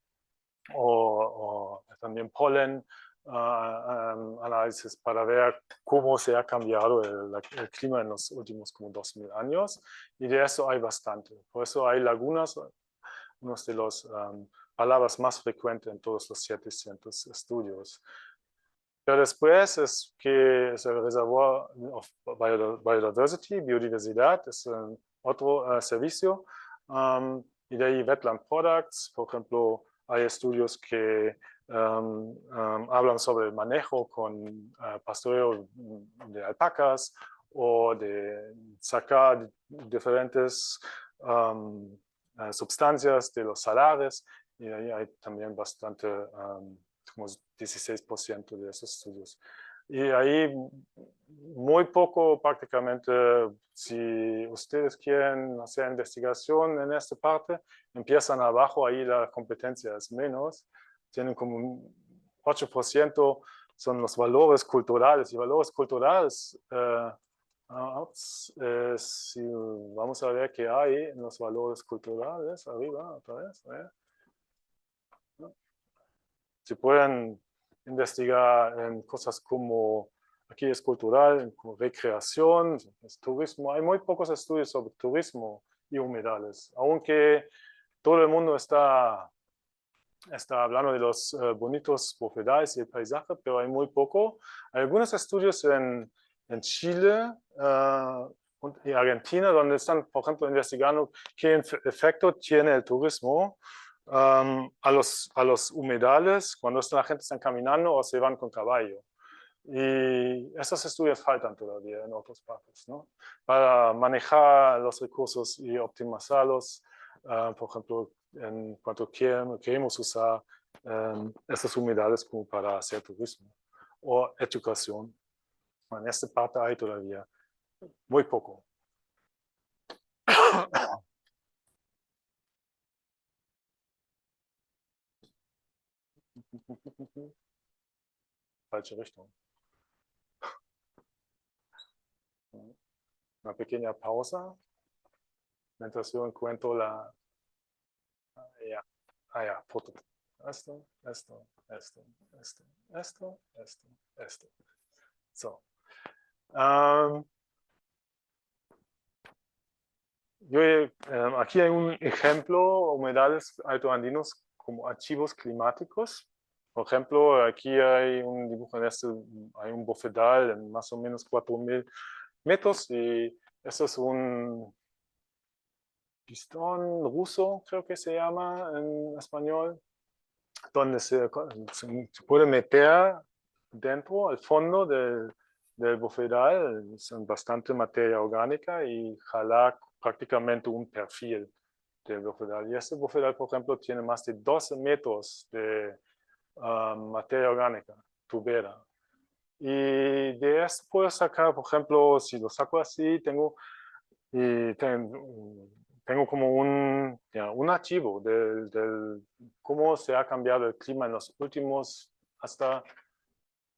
también polen, análisis para ver cómo se ha cambiado el clima en los últimos como 2000 años, y de eso hay bastante. Por eso hay lagunas, una de las palabras más frecuentes en todos los 700 estudios. Pero después es que es el reservoir of biodiversity, biodiversidad, es otro servicio. Y de ahí Wetland Products, por ejemplo, hay estudios que hablan sobre el manejo con pastoreo de alpacas o de sacar diferentes sustancias de los salares, y ahí hay también bastante, como 16% de esos estudios. Y ahí muy poco prácticamente, si ustedes quieren hacer investigación en esta parte, empiezan abajo, ahí la competencia es menos, tienen como un 8% son los valores culturales, y valores culturales, si vamos a ver qué hay en los valores culturales, arriba otra vez, ¿no? Si pueden investigar en cosas como, aquí es cultural, como recreación, es turismo, hay muy pocos estudios sobre turismo y humedales, aunque todo el mundo está hablando de los bonitos bofedales y el paisaje, pero hay muy poco. Hay algunos estudios en Chile y Argentina, donde están, por ejemplo, investigando qué efecto tiene el turismo a los humedales cuando la gente está caminando o se van con caballo. Y esos estudios faltan todavía en otras partes, ¿no? Para manejar los recursos y optimizarlos, por ejemplo, en cuanto queremos usar esas humedales como para hacer turismo o educación. En esta parte hay todavía muy poco. Falsche Richtung. Una pequeña pausa mientras yo encuentro la... ya, foto. Esto. So. Aquí hay un ejemplo, humedales altoandinos como archivos climáticos. Por ejemplo, aquí hay un dibujo hay un bofedal en más o menos 4.000 metros, y esto es un pistón ruso, creo que se llama en español, donde se puede meter dentro, al fondo del bofedal, son bastante materia orgánica y jalar prácticamente un perfil del bofedal. Y este bofedal, por ejemplo, tiene más de 12 metros de materia orgánica, tubera. Y de esto puedo sacar, por ejemplo, si lo saco así, tengo como un archivo del cómo se ha cambiado el clima en los últimos hasta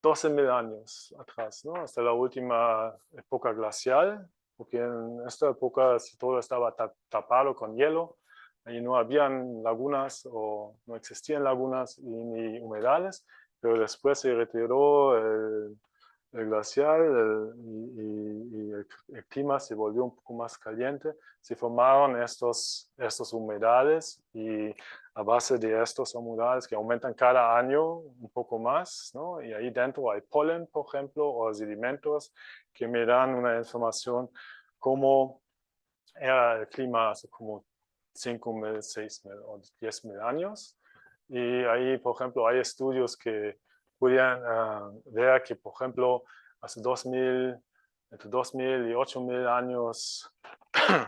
12.000 años atrás, ¿no? Hasta la última época glacial, porque en esta época todo estaba tapado con hielo y no habían lagunas o no existían lagunas ni humedales, pero después se retiró el glacial y el clima se volvió un poco más caliente, se formaron estos humedales, y a base de estos humedales que aumentan cada año un poco más, ¿no? Y ahí dentro hay polen, por ejemplo, o sedimentos que me dan una información cómo era el clima hace como 5.000, 6.000 o 10.000 años. Y ahí, por ejemplo, hay estudios que podían ver que, por ejemplo, hace 2.000, entre 2.000 y 8.000 años,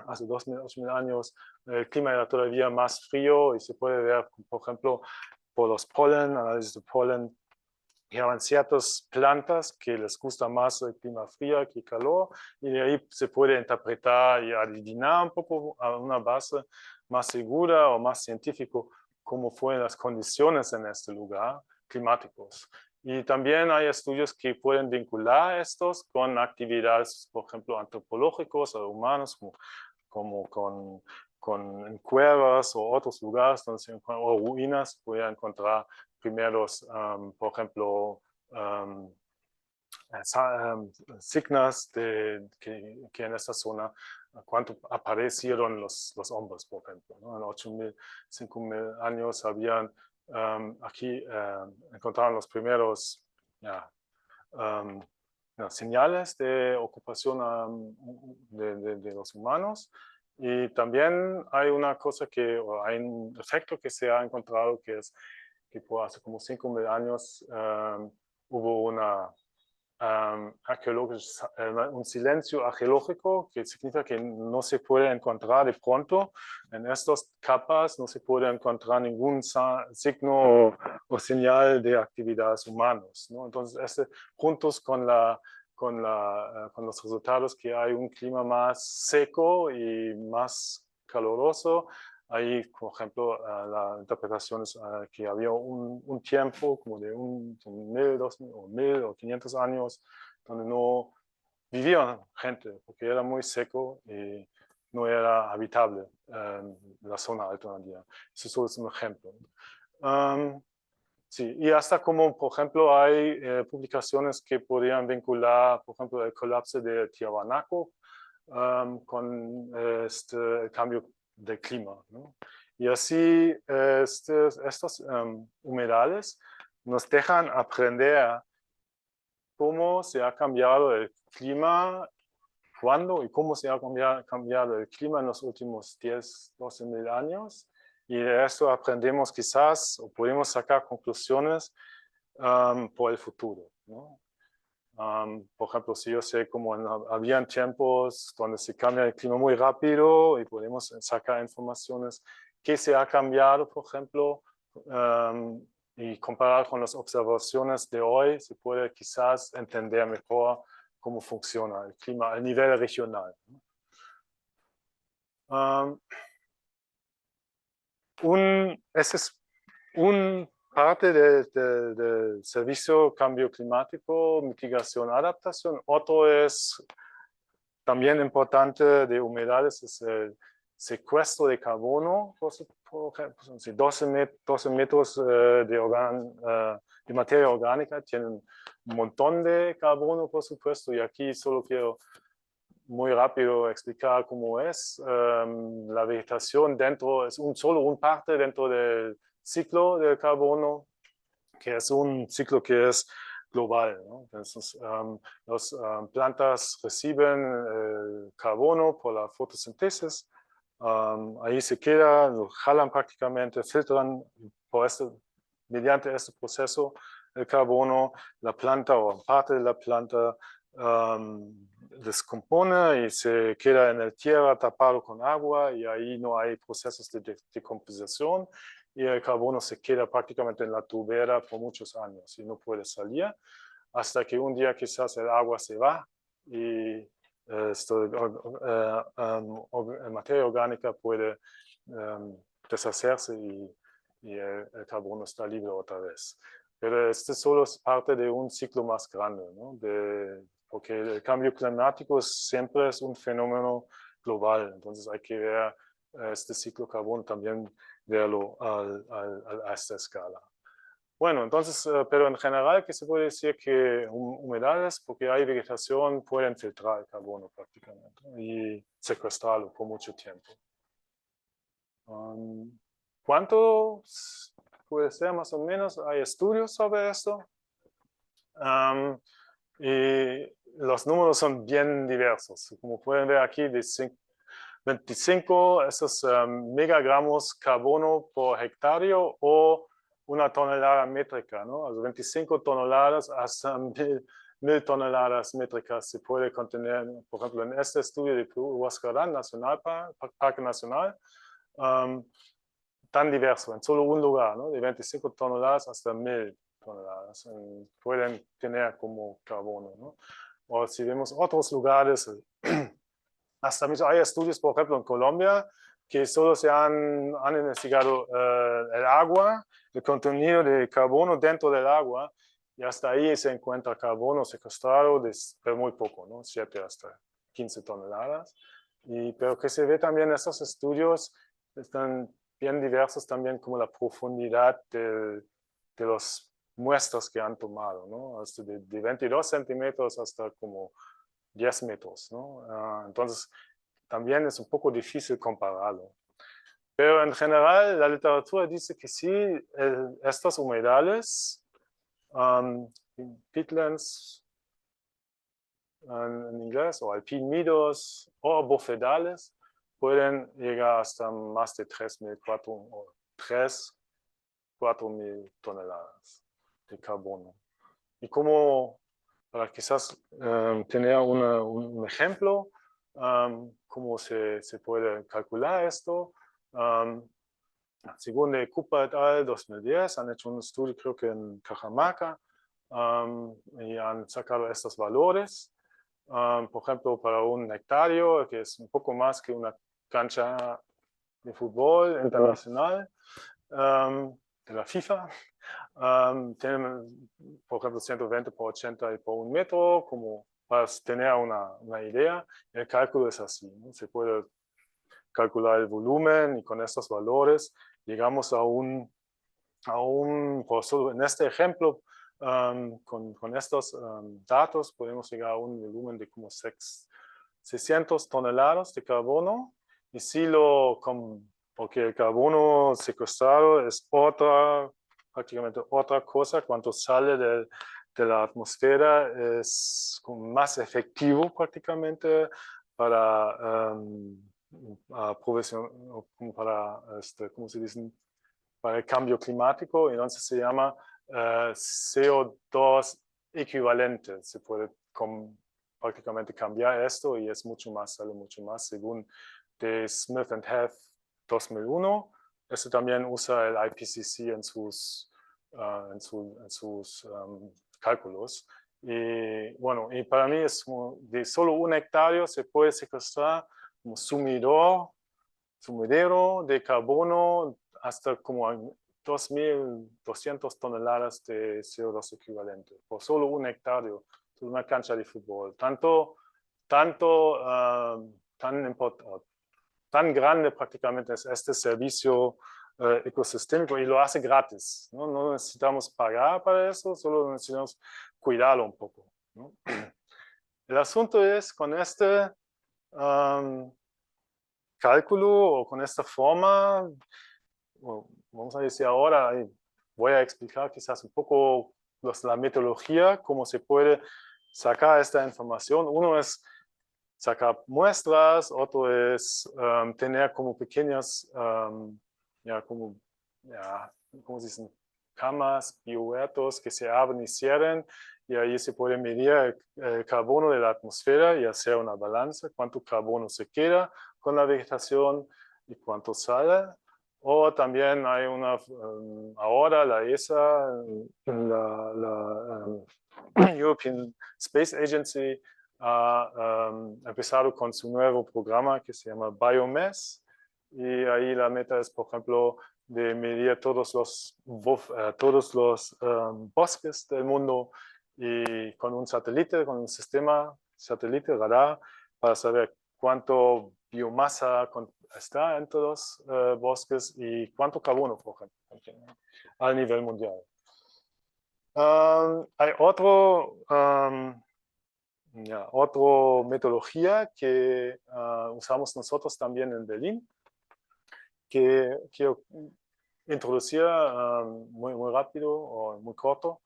hace 2.000 y 8.000 años, el clima era todavía más frío, y se puede ver, por ejemplo, por los polen, análisis de polen, que eran ciertas plantas que les gusta más el clima frío que calor, y de ahí se puede interpretar y adivinar un poco a una base más segura o más científico cómo fueron las condiciones en este lugar climáticos. Y también hay estudios que pueden vincular estos con actividades, por ejemplo, antropológicos o humanos, como con cuevas o otros lugares donde se encuentran, o ruinas, pueden encontrar primeros, por ejemplo, signos que en esta zona, cuando aparecieron los hombres, por ejemplo, ¿no? En 8.000, 5.000 años habían aquí encontraron los primeros señales de ocupación de los humanos, Y también hay una cosa o hay un efecto que se ha encontrado que es que por hace como 5.000 años hubo un silencio arqueológico, que significa que no se puede encontrar de pronto en estas capas, no se puede encontrar ningún signo o señal de actividades humanas, ¿no? Entonces, juntos con los resultados que hay un clima más seco y más caluroso, ahí, por ejemplo, la interpretación es que había un tiempo como de 1.000, 2.000 o 1.000 o 500 años donde no vivía gente porque era muy seco y no era habitable la zona alternativa. Eso solo es un ejemplo. Sí, y hasta como, por ejemplo, hay publicaciones que podrían vincular, por ejemplo, el colapso de Tiahuanaco con el cambio del clima, ¿no? Y así estos humedales nos dejan aprender cómo se ha cambiado el clima, cuándo y cómo se ha cambiado el clima en los últimos 10, 12 mil años. Y de eso aprendemos quizás o podemos sacar conclusiones por el futuro, ¿no? Por ejemplo, si yo sé cómo habían tiempos donde se cambia el clima muy rápido y podemos sacar informaciones que se ha cambiado, por ejemplo, y comparar con las observaciones de hoy, se puede quizás entender mejor cómo funciona el clima a nivel regional. Ese es un parte del servicio cambio climático, mitigación, adaptación. Otro es también importante de humedales, es el secuestro de carbono, por ejemplo, 12 metros de materia orgánica tienen un montón de carbono, por supuesto, y aquí solo quiero muy rápido explicar cómo es. La vegetación dentro es solo un parte dentro del ciclo del carbono, que es un ciclo que es global, ¿no? Entonces, las plantas reciben carbono por la fotosíntesis, ahí se queda, lo jalan prácticamente, filtran mediante este proceso el carbono, la planta o parte de la planta descompone y se queda en la tierra tapado con agua y ahí no hay procesos de decomposición y el carbono se queda prácticamente en la tubera por muchos años y no puede salir hasta que un día quizás el agua se va y materia orgánica puede deshacerse y el carbono está libre otra vez. Pero este solo es parte de un ciclo más grande, ¿no? Porque el cambio climático siempre es un fenómeno global, entonces hay que ver este ciclo carbono también verlo a esta escala. Bueno, entonces, pero en general, ¿qué se puede decir? Que humedales, porque hay vegetación, pueden filtrar el carbono prácticamente y secuestrarlo por mucho tiempo. ¿Cuánto puede ser más o menos? Hay estudios sobre esto. Y los números son bien diversos. Como pueden ver aquí, de 25 esos megagramos carbono por hectárea o una tonelada métrica, ¿no? Also 25 toneladas hasta 1.000 toneladas métricas se puede contener, por ejemplo, en este estudio de Huascarán Parque Nacional, tan diverso, en solo un lugar, ¿no? De 25 toneladas hasta 1.000 toneladas pueden tener como carbono, ¿no? O si vemos otros lugares, hasta mismo hay estudios, por ejemplo, en Colombia, que solo se han investigado el agua, el contenido de carbono dentro del agua, y hasta ahí se encuentra carbono secuestrado, pero muy poco, ¿no? 7 hasta 15 toneladas. Pero que se ve también en estos estudios, están bien diversos también como la profundidad de los muestras que han tomado, ¿no? Hasta de 22 centímetros hasta como 10 metros, ¿no? Entonces, también es un poco difícil compararlo. Pero en general, la literatura dice que sí, estos humedales, peatlands en inglés, o alpine meadows, o bofedales, pueden llegar hasta más de 3.000, 4.000 toneladas de carbono. Y como, para quizás tener un ejemplo, cómo se puede calcular esto, según de Cooper et al. 2010, han hecho un estudio, creo que en Cajamarca, y han sacado estos valores. Por ejemplo, para un hectárea, que es un poco más que una cancha de fútbol internacional de la FIFA, tienen, por ejemplo, 120 por 80 y por 1 metro, como para tener una idea. El cálculo es así, ¿no? Se puede calcular el volumen y con estos valores llegamos a un por solo en este ejemplo, con estos datos podemos llegar a un volumen de como 600 toneladas de carbono. Y si porque el carbono secuestrado es prácticamente otra cosa, cuando sale de la atmósfera es más efectivo prácticamente para ¿cómo se dice? Para el cambio climático, y entonces se llama CO2 equivalente. Se puede prácticamente cambiar esto y es sale mucho más según de Smith and Heath 2001. Esto también usa el IPCC en sus cálculos. Y bueno, y para mí es como de solo 1 hectárea se puede secuestrar como sumidero de carbono hasta como 2.200 toneladas de CO2 equivalente por solo 1 hectárea de una cancha de fútbol. Tan grande prácticamente es este servicio ecosistémico y lo hace gratis, ¿no? No necesitamos pagar para eso, solo necesitamos cuidarlo un poco, ¿no? El asunto es con este cálculo o con esta forma, vamos a decir ahora, voy a explicar quizás un poco la metodología, cómo se puede sacar esta información. Uno es sacar muestras, otro es tener como pequeñas, ¿cómo se dicen? Camas, biohuertos que se abren y cierren, y ahí se puede medir el carbono de la atmósfera y hacer una balanza, cuánto carbono se queda con la vegetación y cuánto sale. O también hay ahora la ESA, la European Space Agency, ha empezado con su nuevo programa que se llama Biomass, y ahí la meta es, por ejemplo, de medir todos los bosques del mundo y con un satélite, con un sistema satélite radar para saber cuánto biomasa está en todos los bosques y cuánto carbono, por ejemplo, a nivel mundial. Hay otra metodología que usamos nosotros también en Berlín, que quiero introducir muy rápido o muy corto,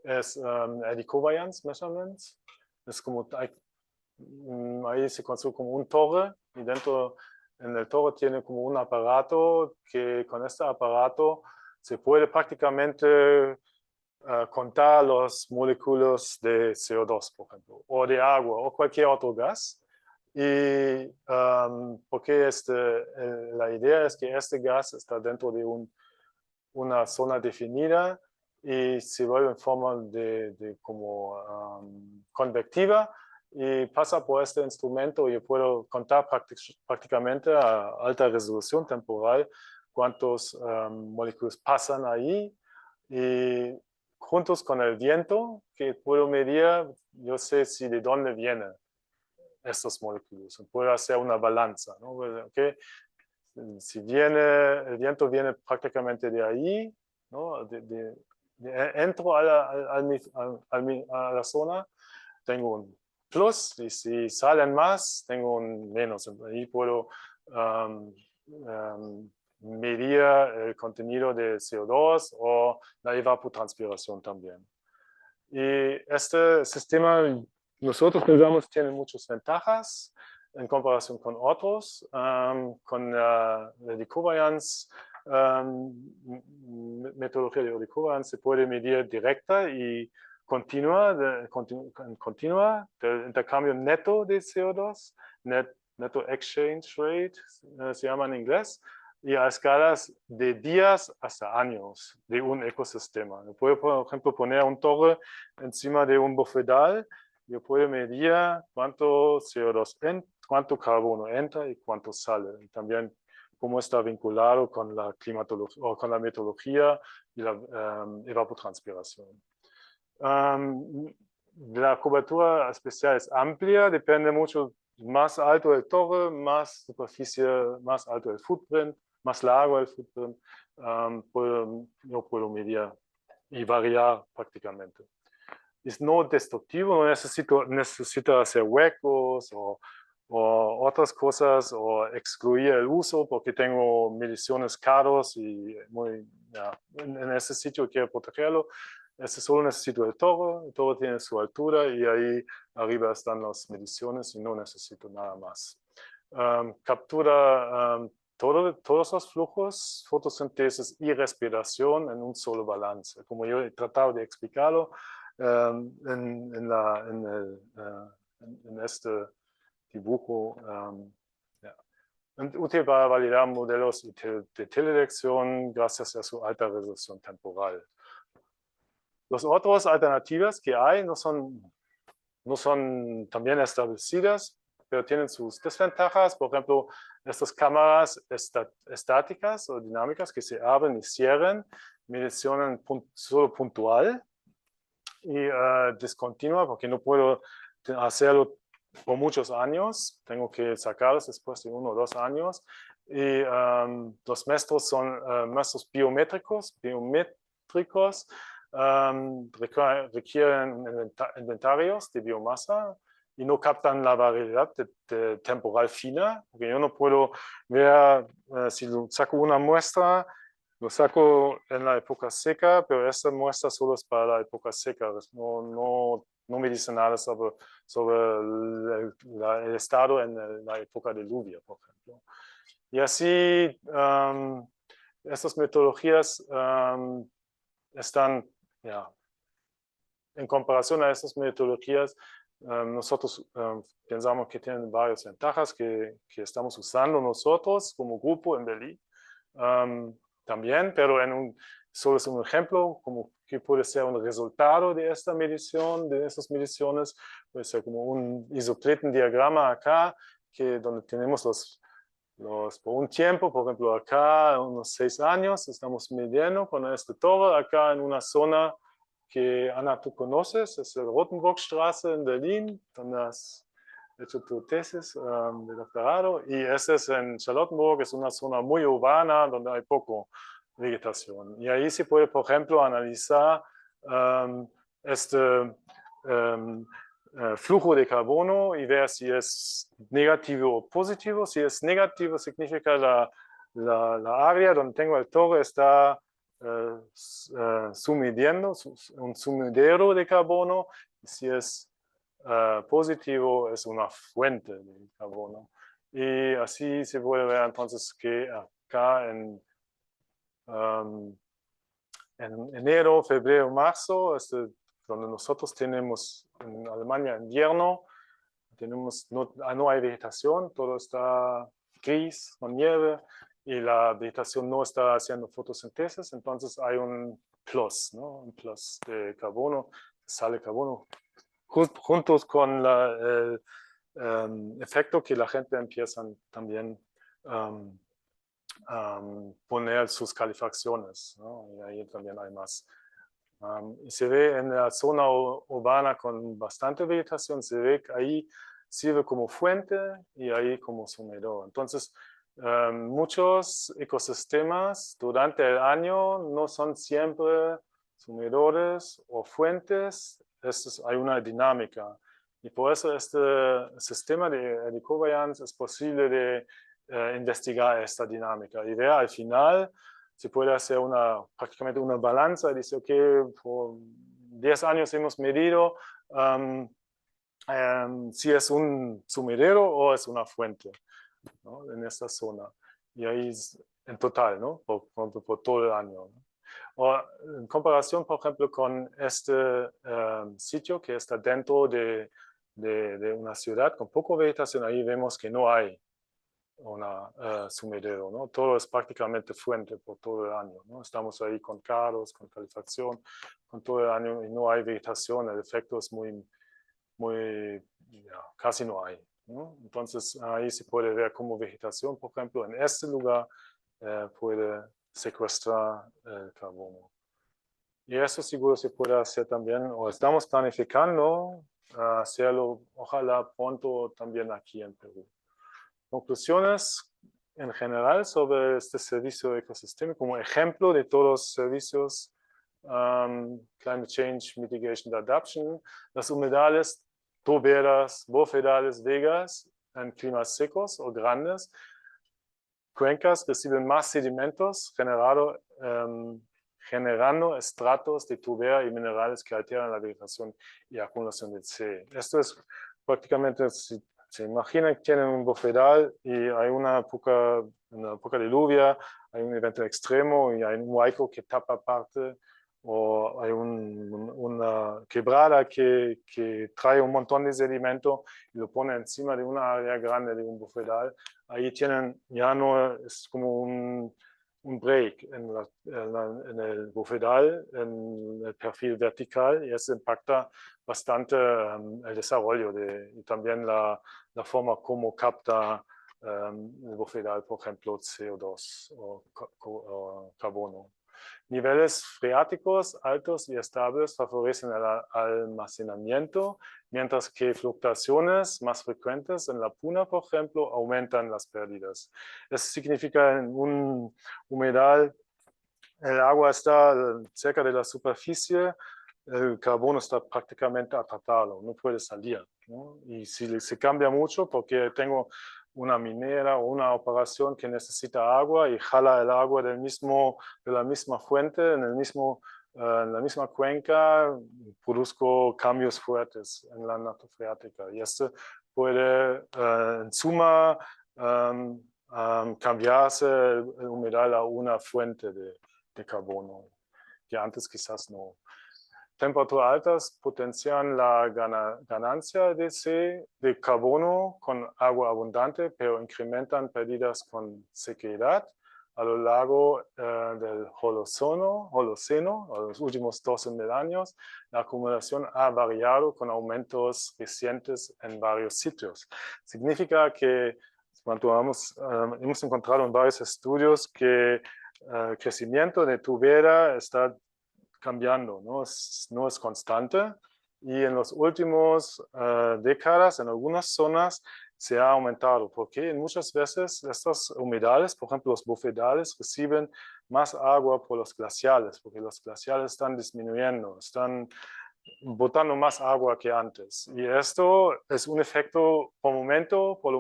es el covariance measurements. Es como ahí se construye como un torre y dentro en el torre tiene como un aparato que con este aparato se puede prácticamente contar los moléculas de CO2, por ejemplo, o de agua o cualquier otro gas. Y porque la idea es que este gas está dentro de una zona definida y se vuelve en forma de como convectiva y pasa por este instrumento y yo puedo contar prácticamente a alta resolución temporal cuántos moléculas pasan ahí, y juntos con el viento que puedo medir, yo sé si de dónde vienen estos moléculas. Puedo hacer una balanza, ¿no? Okay. Si el viento viene prácticamente de ahí, ¿no? Entro a la zona, tengo un plus, y si salen más, tengo un menos. Ahí puedo medir el contenido de CO2 o la evapotranspiración también. Y este sistema, nosotros pensamos, tiene muchas ventajas. en comparación con otros, con la Helicobacter, metodología de Helicobacter se puede medir directa y continua del intercambio neto de CO2, neto exchange rate, se llama en inglés, y a escalas de días hasta años de un ecosistema. Yo puedo, por ejemplo, poner un torre encima de un bofedal. Yo puedo medir cuánto CO2 cuánto carbono entra y cuánto sale. Y también cómo está vinculado con la climatología o con la metodología y la evapotranspiración. La cobertura especial es amplia, depende mucho, más alto el torre, más superficie, más alto el footprint, más largo el footprint, yo puedo medir y variar prácticamente. Es no destructivo, no necesita hacer huecos o otras cosas o excluir el uso porque tengo mediciones caros y en ese sitio quiero protegerlo. Solo necesito el torre tiene su altura y ahí arriba están las mediciones y no necesito nada más. Captura todos los flujos, fotosíntesis y respiración en un solo balance. Como yo he tratado de explicarlo en este dibujo. Útil para validar modelos de teledirección gracias a su alta resolución temporal. Las otras alternativas que hay no son también establecidas, pero tienen sus desventajas. Por ejemplo, estas cámaras estáticas o dinámicas que se abren y cierran, medicionan solo puntual y discontinua, porque no puedo hacerlo por muchos años, tengo que sacarlos después de 1 o 2 años. Y los metros son metros biométricos, requieren inventarios de biomasa y no captan la variedad de temporal fina, porque yo no puedo ver si saco una muestra, lo saco en la época seca, pero esta muestra solo es para la época seca, no me dice nada sobre el estado en la época de lluvia, por ejemplo. Y así, estas metodologías están, en comparación a estas metodologías, nosotros pensamos que tienen varias ventajas que estamos usando nosotros como grupo en Berlín. También, pero solo es un ejemplo, como que puede ser un resultado de esta medición, de estas mediciones, puede ser como un isopletendiagrama acá, donde tenemos por un tiempo, por ejemplo acá, unos 6 años, estamos midiendo con este torre, acá en una zona que Ana, tú conoces, es el Rotenburgstraße en Berlín, donde has hecho tu tesis de doctorado, y este es en Charlottenburg, es una zona muy urbana donde hay poco vegetación. Y ahí se puede, por ejemplo, analizar este flujo de carbono y ver si es negativo o positivo. Si es negativo, significa la área donde tengo el torre está sumidiendo, un sumidero de carbono. Si es positivo, es una fuente de carbono. Y así se puede ver entonces que acá en enero, febrero, marzo, donde nosotros tenemos en Alemania invierno, no hay vegetación, todo está gris, con nieve, y la vegetación no está haciendo fotosíntesis, entonces hay un plus, ¿no? Un plus de carbono, sale carbono, juntos con el efecto que la gente empieza también poner sus calefacciones, ¿no? Y ahí también hay más. Y se ve en la zona urbana con bastante vegetación, se ve que ahí sirve como fuente y ahí como sumidor. Entonces, muchos ecosistemas durante el año no son siempre sumidores o fuentes, hay una dinámica. Y por eso este sistema de Helicobacter es posible de investigar esta dinámica y ver al final se puede hacer prácticamente una balanza y dice, ok, por 10 años hemos medido si es un sumidero o es una fuente, ¿no? En esta zona. Y ahí es en total, ¿no? Por todo el año, ¿no? O en comparación, por ejemplo, con este sitio que está dentro de una ciudad con poca vegetación, ahí vemos que no hay un sumidero, ¿no? Todo es prácticamente fuente por todo el año, ¿no? Estamos ahí con carros, con calefacción, con todo el año y no hay vegetación, el efecto es muy, casi no hay, ¿no? Entonces ahí se puede ver cómo vegetación, por ejemplo, en este lugar puede secuestrar el carbono. Y eso seguro se puede hacer también, o estamos planificando hacerlo, ojalá pronto también aquí en Perú. Conclusiones en general sobre este servicio ecosistémico como ejemplo de todos los servicios Climate Change Mitigation Adaptation, las humedales, turberas, bofedales, vegas en climas secos o grandes, cuencas reciben más sedimentos generando estratos de turbera y minerales que alteran la vegetación y acumulación de C. Esto es prácticamente, si se imaginan que tienen un bofedal y hay una poca de lluvia, hay un evento extremo y hay un huaico que tapa parte, o hay una quebrada que trae un montón de sedimento y lo pone encima de una área grande de un bofedal. Ahí tienen, ya no es como un break en el bofedal, en el perfil vertical, y eso impacta bastante el desarrollo y también la forma como capta el bofedal, por ejemplo, CO2 o carbono. Niveles freáticos altos y estables favorecen el almacenamiento, mientras que fluctuaciones más frecuentes en la puna, por ejemplo, aumentan las pérdidas. Eso significa en un humedal, el agua está cerca de la superficie, el carbono está prácticamente atrapado, no puede salir, ¿no? Y si se cambia mucho, porque tengo una minera o una operación que necesita agua y jala el agua de la misma fuente, en la misma cuenca, produzco cambios fuertes en la nata freática. Y esto puede, en suma, cambiarse el humedal a una fuente de carbono, que antes quizás no. Temperaturas altas potencian la ganancia de carbono con agua abundante, pero incrementan pérdidas con sequedad. A lo largo del Holoceno, a los últimos 12.000 años, la acumulación ha variado con aumentos recientes en varios sitios. Significa que hemos encontrado en varios estudios que el crecimiento de turbera está cambiando, no es constante, y en las últimas décadas en algunas zonas se ha aumentado, porque muchas veces estas humedales, por ejemplo los bofedales, reciben más agua por los glaciales, porque los glaciales están disminuyendo, están botando más agua que antes, y esto es un efecto por el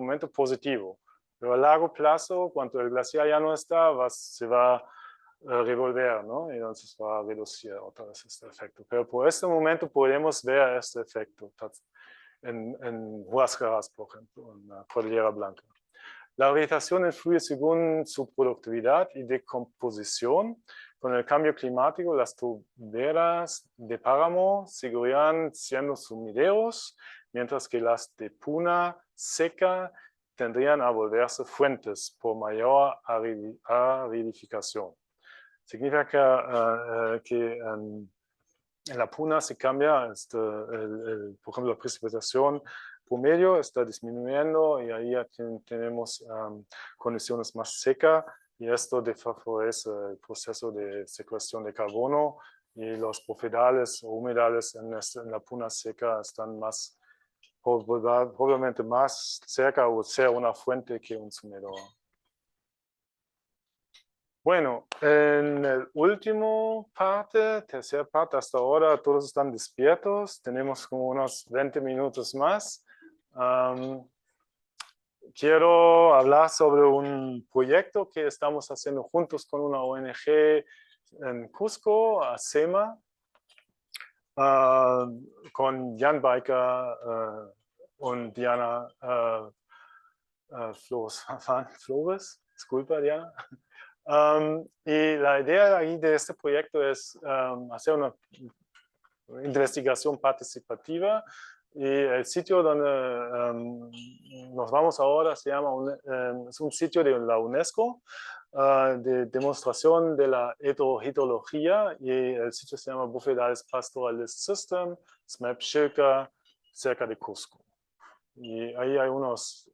momento positivo, pero a largo plazo, cuando el glaciar ya no está, se va a revolver, ¿no? Y entonces va a reducir otra vez este efecto. Pero por este momento podemos ver este efecto en Huáscaras, por ejemplo, en la Cordillera Blanca. La vegetación influye según su productividad y decomposición. Con el cambio climático, las turberas de páramo seguirán siendo sumideros, mientras que las de puna seca tendrían a volverse fuentes por mayor aridificación. Significa que en la puna se cambia, por ejemplo, la precipitación promedio está disminuyendo y ahí tenemos condiciones más secas y esto favorece el proceso de secuestración de carbono y los bofedales o humedales en la puna seca están probablemente más cerca o ser una fuente que un sumidero. Bueno, en el último tercera parte, hasta ahora todos están despiertos, tenemos como unos 20 minutos más. Quiero hablar sobre un proyecto que estamos haciendo juntos con una ONG en Cusco, ASEMA, con Jan Baika und Diana Flores, disculpa Diana. Y la idea ahí de este proyecto es hacer una investigación participativa y el sitio donde nos vamos ahora se llama, es un sitio de la UNESCO de demostración de la heterología y el sitio se llama Bufedales Pastoralist System, SMAP Shilka, cerca de Cusco. Y ahí hay unas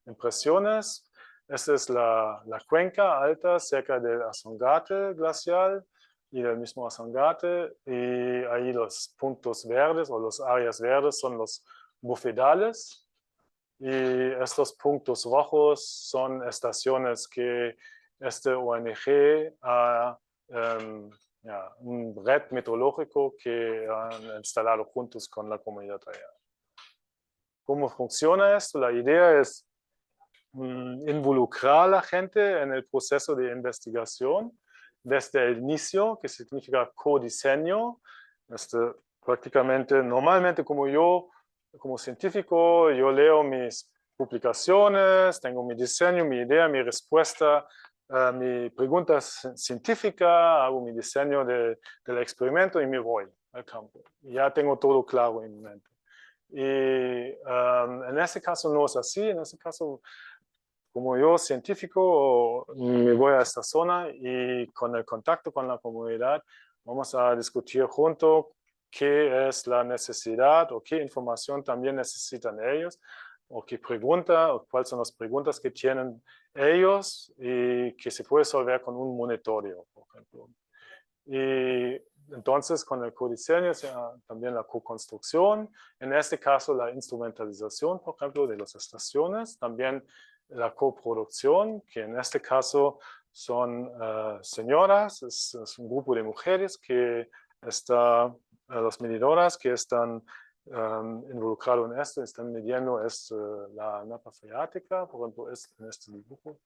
impresiones. Esta es la cuenca alta cerca del Azongate glacial y del mismo Azongate. Y ahí los puntos verdes o las áreas verdes son los bufedales. Y estos puntos rojos son estaciones que este ONG ha un red meteorológico que han instalado juntos con la comunidad allá. ¿Cómo funciona esto? La idea es involucrar a la gente en el proceso de investigación desde el inicio, que significa codiseño. Prácticamente, normalmente como científico, yo leo mis publicaciones, tengo mi diseño, mi idea, mi respuesta, mi pregunta científica, hago mi diseño del experimento y me voy al campo. Ya tengo todo claro en mi mente. Y en este caso no es así, en este caso, como yo científico, me voy a esta zona y con el contacto con la comunidad vamos a discutir juntos qué es la necesidad o qué información también necesitan ellos, o qué pregunta, o cuáles son las preguntas que tienen ellos y que se puede resolver con un monitoreo, por ejemplo. Y entonces, con el codiseño, también la co-construcción, en este caso la instrumentalización, por ejemplo, de las estaciones, también la coproducción, que en este caso son señoras, es un grupo de mujeres que están, las medidoras que están involucrados en esto, están midiendo la napa freática, por ejemplo, en este dibujo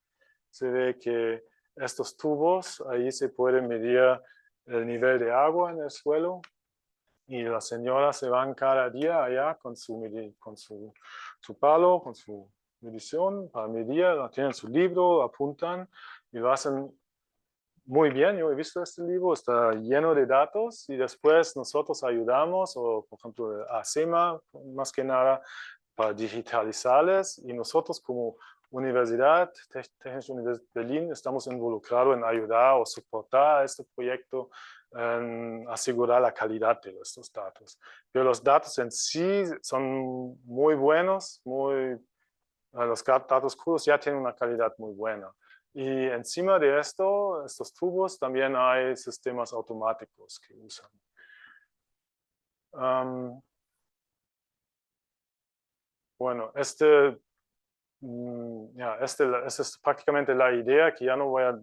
se ve que estos tubos, ahí se puede medir el nivel de agua en el suelo y las señoras se van cada día allá con su palo, con su medición para medir, tienen su libro, apuntan y lo hacen muy bien. Yo he visto este libro, está lleno de datos y después nosotros ayudamos, o por ejemplo ACEMA más que nada, para digitalizarles y nosotros como Universidad, Technische Universität Berlin, estamos involucrados en ayudar o soportar a este proyecto, en asegurar la calidad de estos datos. Pero los datos en sí son muy buenos, los datos crudos ya tienen una calidad muy buena. Y encima de esto, estos tubos, también hay sistemas automáticos que usan. Bueno, esta es prácticamente la idea, que ya no voy a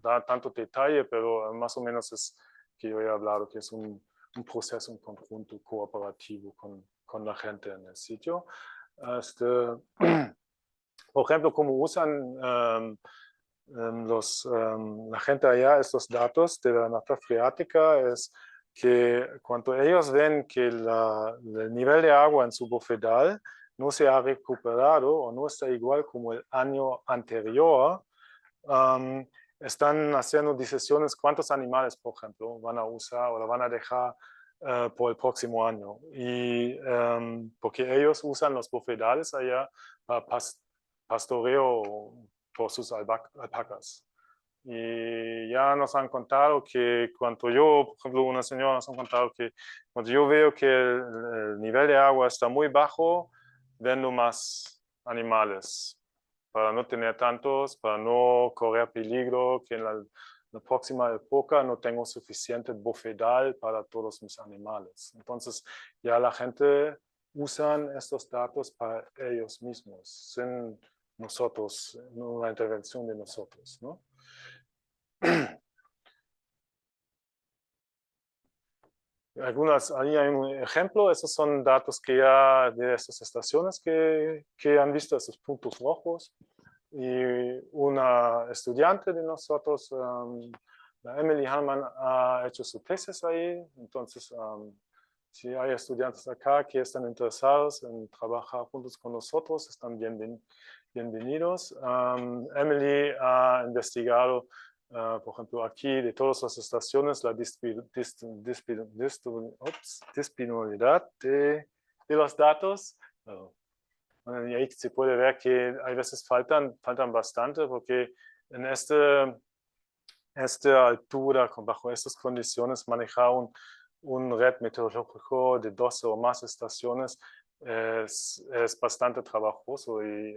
dar tanto detalle, pero más o menos es que yo he hablado, que es un proceso en conjunto cooperativo con la gente en el sitio. Por ejemplo, cómo usan la gente allá estos datos de la napa freática, es que cuando ellos ven que el nivel de agua en su bufedal no se ha recuperado o no está igual como el año anterior, están haciendo decisiones cuántos animales, por ejemplo, van a usar o la van a dejar por el próximo año. Y porque ellos usan los bufedales allá para pastoreo por sus alpacas. Y ya nos han contado que cuando yo, por ejemplo, una señora nos ha contado que cuando yo veo que el nivel de agua está muy bajo, vendo más animales para no tener tantos, para no correr peligro, que en la próxima época no tengo suficiente bufedal para todos mis animales. Entonces ya la gente usan estos datos para ellos mismos, sin nosotros, una intervención de nosotros, ¿no? Ahí hay un ejemplo, esos son datos que ya de estas estaciones que han visto esos puntos rojos. Y una estudiante de nosotros, la Emily Hallman, ha hecho su tesis ahí, entonces Si hay estudiantes acá que están interesados en trabajar juntos con nosotros, están bienvenidos. Emily ha investigado, por ejemplo, aquí de todas las estaciones, la disponibilidad de los datos. Y ahí se puede ver que hay veces faltan bastante, porque en esta altura, bajo estas condiciones, manejar un red meteorológico de 12 o más estaciones es bastante trabajoso y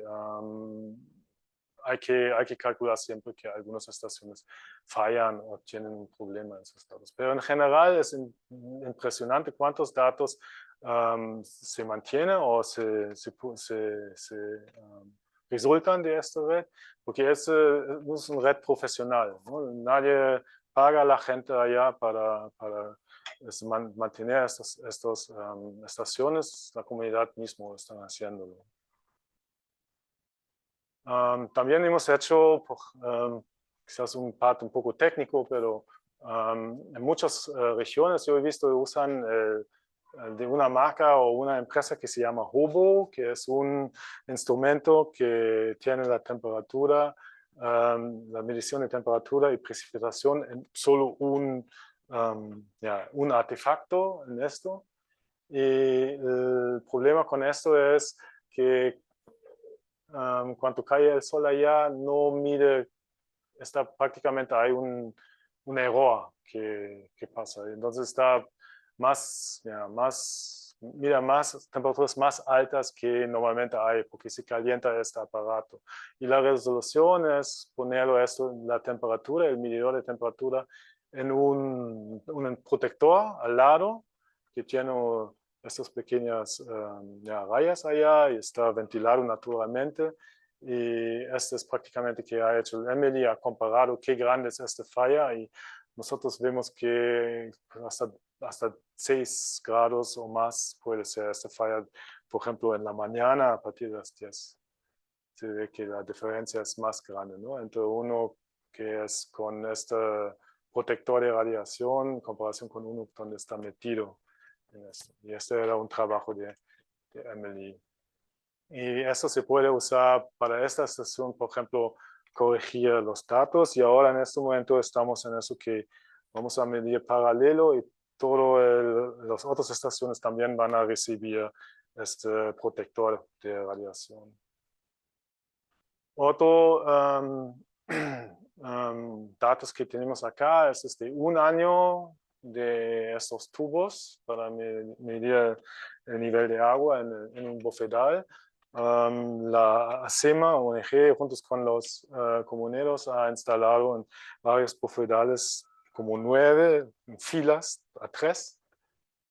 hay que calcular siempre que algunas estaciones fallan o tienen un problema en esos datos. Pero en general es impresionante cuántos datos se mantienen o se resultan de esta red, porque es una red profesional, ¿no? Nadie paga a la gente allá para mantener estas estaciones, la comunidad mismo está haciéndolo. También hemos hecho, quizás un parte un poco técnico, pero en muchas regiones yo he visto que usan de una marca o una empresa que se llama Hobo, que es un instrumento que tiene la temperatura, la medición de temperatura y precipitación en solo un artefacto en esto. Y el problema con esto es que cuando cae el sol allá no mide, prácticamente hay un error que pasa. Entonces está mira más temperaturas más altas que normalmente hay porque se calienta este aparato. Y la resolución es ponerlo la temperatura, el medidor de temperatura en un protector al lado que tiene estas pequeñas rayas allá y está ventilado naturalmente. Y este es prácticamente que ha hecho Emily, ha comparado qué grande es esta falla y nosotros vemos que hasta 6 grados o más puede ser esta falla. Por ejemplo, en la mañana a partir de las 10 se ve que la diferencia es más grande, ¿no? Entre uno que es con este protector de radiación en comparación con uno donde está metido en esto. Y este era un trabajo de Emily. Y eso se puede usar para esta estación, por ejemplo, corregir los datos. Y ahora en este momento estamos en eso que vamos a medir paralelo y todas las otras estaciones también van a recibir este protector de radiación. Otro datos que tenemos acá es un año de estos tubos para medir el nivel de agua en un bofedal. La ACEMA, ONG, juntos con los comuneros, ha instalado en varios bofedales como 9 filas a 3.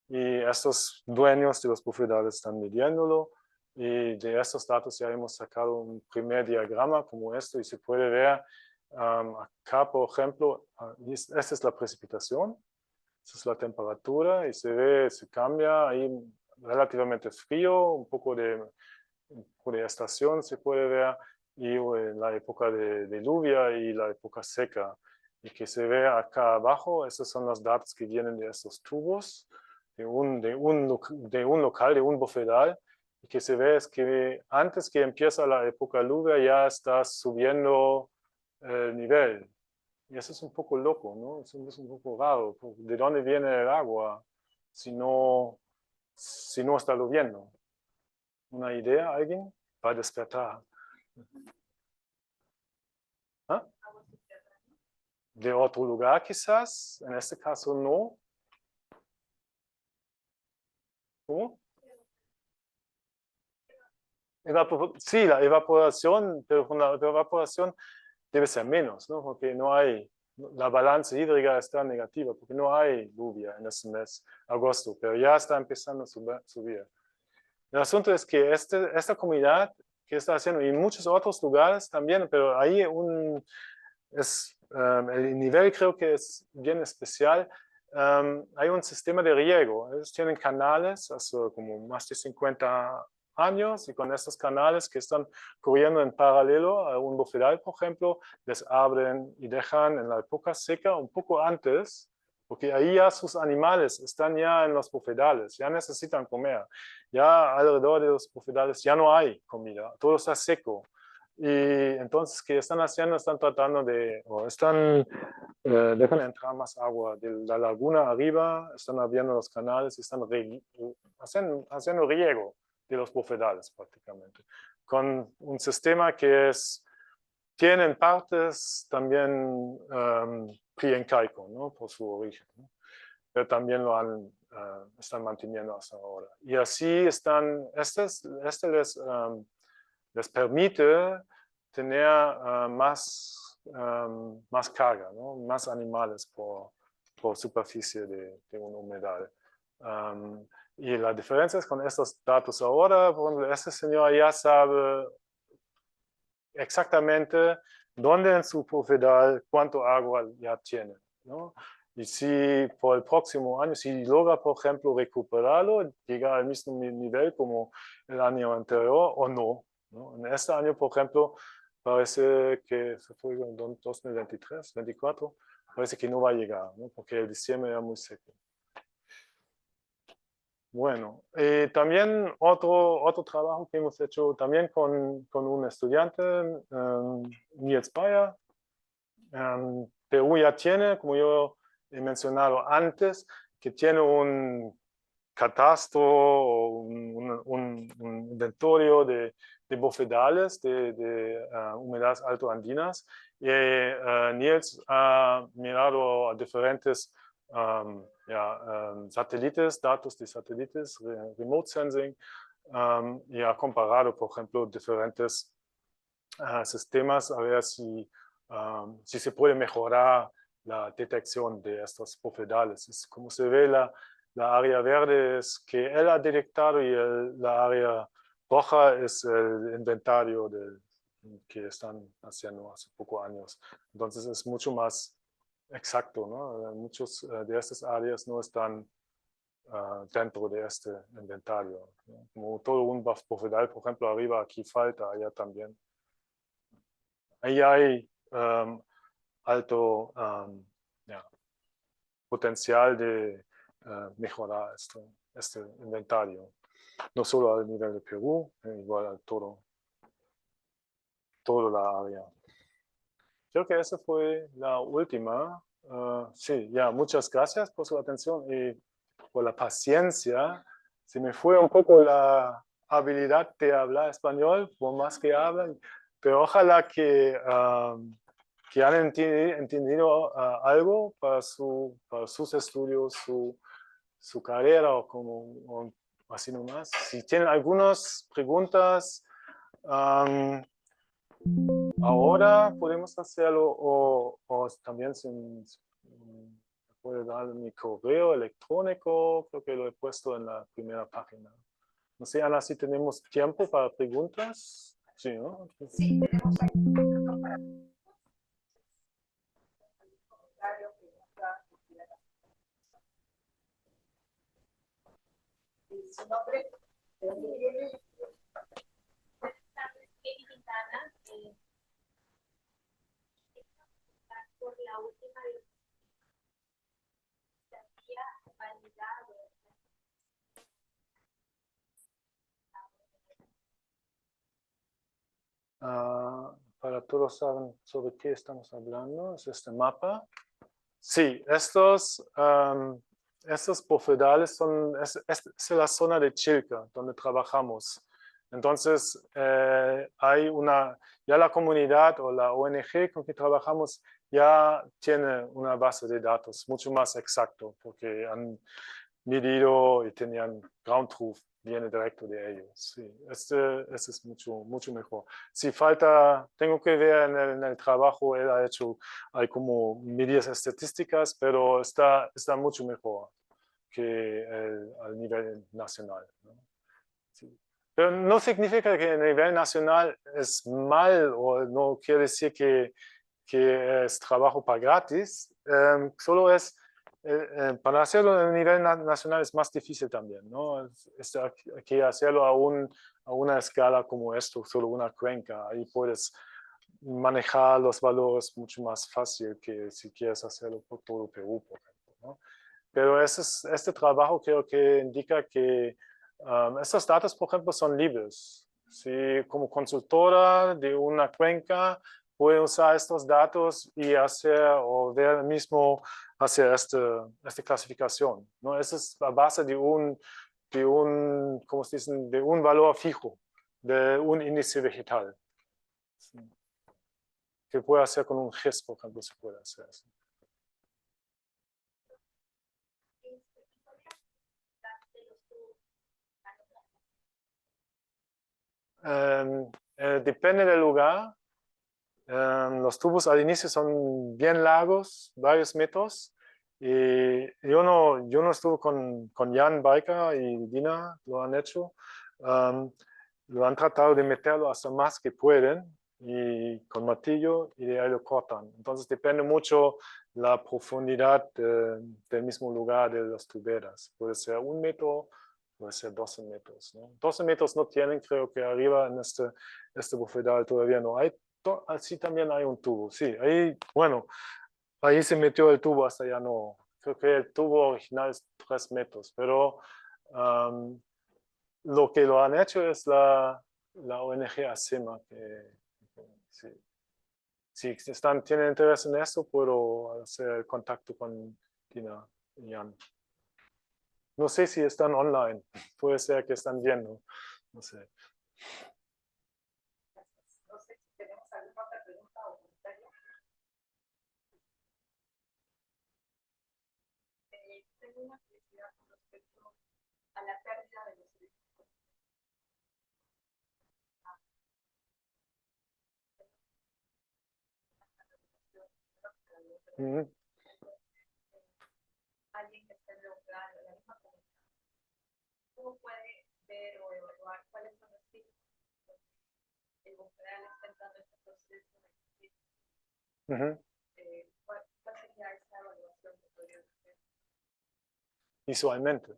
Y estos dueños de los bofedales están midiéndolo. Y de estos datos ya hemos sacado un primer diagrama como esto y se puede ver acá, por ejemplo, esta es la precipitación, esta es la temperatura y se ve, se cambia ahí relativamente frío, un poco de estación se puede ver y la época de lluvia y la época seca. Y que se ve acá abajo, estos son los datos que vienen de estos tubos, de un local, de un bofedal. Y que se ve es que antes que empieza la época de lluvia ya está subiendo el nivel. Y eso es un poco loco, ¿no? Es un poco raro. ¿De dónde viene el agua si no está lloviendo? ¿Una idea, alguien? Para despertar. ¿Ah? De otro lugar quizás, en este caso no. ¿Cómo? Sí, la evaporación, pero con la evaporación debe ser menos, ¿no? Porque no hay, la balanza hídrica está negativa, porque no hay lluvia en este mes, agosto, pero ya está empezando a subir. El asunto es que esta comunidad que está haciendo, y en muchos otros lugares también, pero ahí el nivel creo que es bien especial. Hay un sistema de riego. Ellos tienen canales hace como más de 50 años y con estos canales que están corriendo en paralelo a un bofedal, por ejemplo, les abren y dejan en la época seca un poco antes, porque ahí ya sus animales están ya en los bofedales, ya necesitan comer. Ya alrededor de los bofedales ya no hay comida, todo está seco. Y entonces, ¿qué están haciendo? Están tratando de, o están, dejan entrar más agua de la laguna arriba, están abriendo los canales, están haciendo riego de los bofedales prácticamente, con un sistema que tiene partes también priencaico, ¿no? Por su origen, ¿no? Pero también lo están manteniendo hasta ahora. Y así están, les permite tener más carga, ¿no? Más animales por superficie de un humedal. Y la diferencia es con estos datos ahora, por ejemplo, este señor ya sabe exactamente dónde en su bofedal cuánto agua ya tiene, ¿no? Y si por el próximo año, si logra, por ejemplo, recuperarlo, llegar al mismo nivel como el año anterior o no, ¿no? En este año, por ejemplo, parece que se fue en 2023, 2024, parece que no va a llegar, ¿no? Porque el diciembre era muy seco. Bueno, también otro trabajo que hemos hecho también con un estudiante, Niels Bayer. Perú ya tiene, como yo he mencionado antes, que tiene un catastro o un inventario de bofedales de humedades altoandinas. Y Niels ha mirado a diferentes satélites, datos de satélites, remote sensing, y ha comparado, por ejemplo, diferentes sistemas a ver si se puede mejorar la detección de estos bofedales. Como se ve, la área verde es que él ha detectado y la área roja es el inventario que están haciendo hace pocos años. Entonces es mucho más exacto, ¿no? Muchas de estas áreas no están dentro de este inventario, ¿no? Como todo un bofedal, por ejemplo, arriba aquí falta, allá también. Ahí hay alto potencial de mejorar este inventario, no solo al nivel de Perú, igual a toda la área. Creo que esa fue la última. Sí, ya, muchas gracias por su atención y por la paciencia. Se me fue un poco la habilidad de hablar español, por más que hablan, pero ojalá que han entendido algo para sus estudios, su carrera o así nomás. Si tienen algunas preguntas, ahora podemos hacerlo o también puede dar mi correo electrónico, creo que lo he puesto en la primera página. No sé, Ana, si tenemos tiempo para preguntas. Sí, ¿no? Sí, tenemos aquí un minuto para su nombre. Por la última se había validado Para todos saben sobre qué estamos hablando, es este mapa. Sí, estos bofedales es la zona de Chilca, donde trabajamos. Entonces, hay ya la comunidad o la ONG con que trabajamos ya tiene una base de datos mucho más exacto, porque han medido y tenían ground truth, viene directo de ellos. Sí, este es mucho mejor. Si falta, tengo que ver en el trabajo, él ha hecho, hay como medidas estadísticas, pero está mucho mejor que al nivel nacional, ¿no? Sí. Pero no significa que a nivel nacional es mal o no quiere decir que es trabajo para gratis, solo es para hacerlo a nivel nacional es más difícil también, ¿no? Hay que hacerlo a una escala como esto, solo una cuenca. Ahí puedes manejar los valores mucho más fácil que si quieres hacerlo por todo Perú, por ejemplo, ¿no? Pero este trabajo creo que indica que estos datos, por ejemplo, son libres. Si como consultora de una cuenca puede usar estos datos y hacer o ver mismo hacer esta clasificación, ¿no? Esa es la base de un, ¿cómo se dice? De un valor fijo, de un índice vegetal. Sí. Que puede hacer con un GIS, por ejemplo, se puede hacer eso. Depende del lugar. Los tubos al inicio son bien largos, varios metros. Y yo no estuve con Jan Baika y Dina, lo han hecho. Lo han tratado de meterlo hasta más que pueden y con martillo y de ahí lo cortan. Entonces depende mucho la profundidad del mismo lugar de las tuberas. Puede ser 1 metro, puede ser 12 metros, ¿no? 12 metros no tienen, creo que arriba en este bufedal todavía no hay. Así también hay un tubo, sí, ahí, bueno, ahí se metió el tubo hasta ya no, creo que el tubo original es 3 metros, pero lo que lo han hecho es la ONG ACEMA, sí. Si tienen interés en eso, puedo hacer el contacto con Tina y Jan. No sé si están online, puede ser que están viendo, no sé. No sé si tenemos alguna otra pregunta o comentario. Tengo una curiosidad con respecto a la pérdida de los servicios. Alguien que esté en el lugar, en la misma comunidad, ¿cómo puede ver o evaluar cuáles son los signos el bufedal está entrando en este proceso de ¿cuál sería esa evaluación que podría hacer? Visualmente.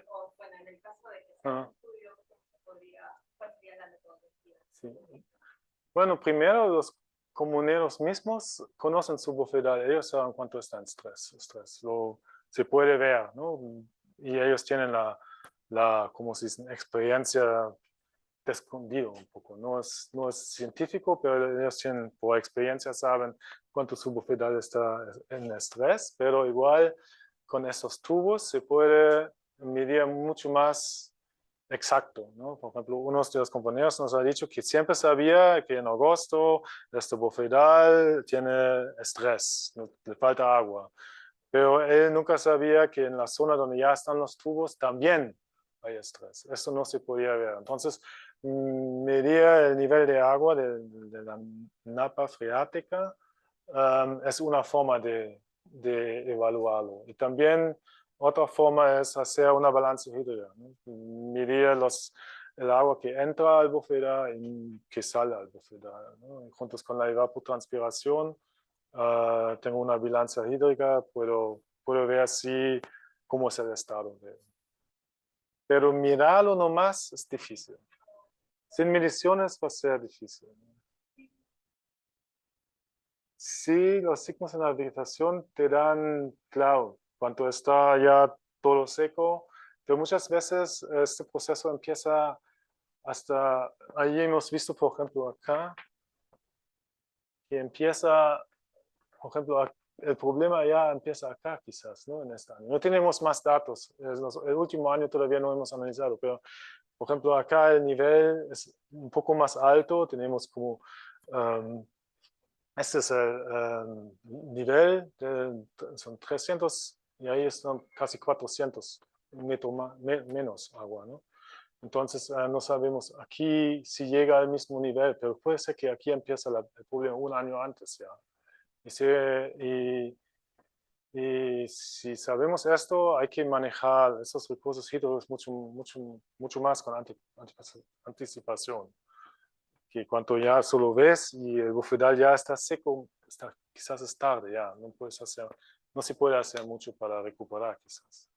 O bueno, en el caso de que sea un estudio, ¿cómo se podría, cuál sería la metodología? Sí. Bueno, primero los comuneros mismos conocen su bufedal, ellos saben cuánto está en estrés. Se puede ver, ¿no? Y ellos tienen como se dice, experiencia de escondido un poco. No es científico, pero ellos tienen, por experiencia saben cuánto su bufedal está en estrés, pero igual con esos tubos se puede medir mucho más exacto, ¿no? Por ejemplo, uno de los compañeros nos ha dicho que siempre sabía que en agosto este bufedal tiene estrés, le falta agua, pero él nunca sabía que en la zona donde ya están los tubos también hay estrés. Eso no se podía ver. Entonces, medía el nivel de agua de la napa freática es una forma de evaluarlo. Y también otra forma es hacer una balanza hídrica, ¿no? Medir el agua que entra al bufedal y que sale al bufedal, ¿no? Juntos con la evapotranspiración, tengo una balanza hídrica, puedo ver cómo es el estado de él. Pero mirarlo nomás es difícil. Sin mediciones va a ser difícil. Sí, los signos en la vegetación te dan, claro, cuando está ya todo seco, pero muchas veces este proceso empieza hasta, ahí hemos visto, por ejemplo, acá, que empieza, por ejemplo, el problema ya empieza acá quizás, ¿no? En este año. No tenemos más datos, el último año todavía no hemos analizado, pero, por ejemplo, acá el nivel es un poco más alto, tenemos como... este es el nivel, son 300 y ahí están casi 400 metros menos agua, ¿no? Entonces no sabemos aquí si llega al mismo nivel, pero puede ser que aquí empieza el problema un año antes ya. Y si sabemos esto, hay que manejar esos recursos hídricos mucho más con anticipación. Que cuando ya solo ves y el bufedal ya está seco, quizás es tarde ya, no se puede hacer mucho para recuperar quizás.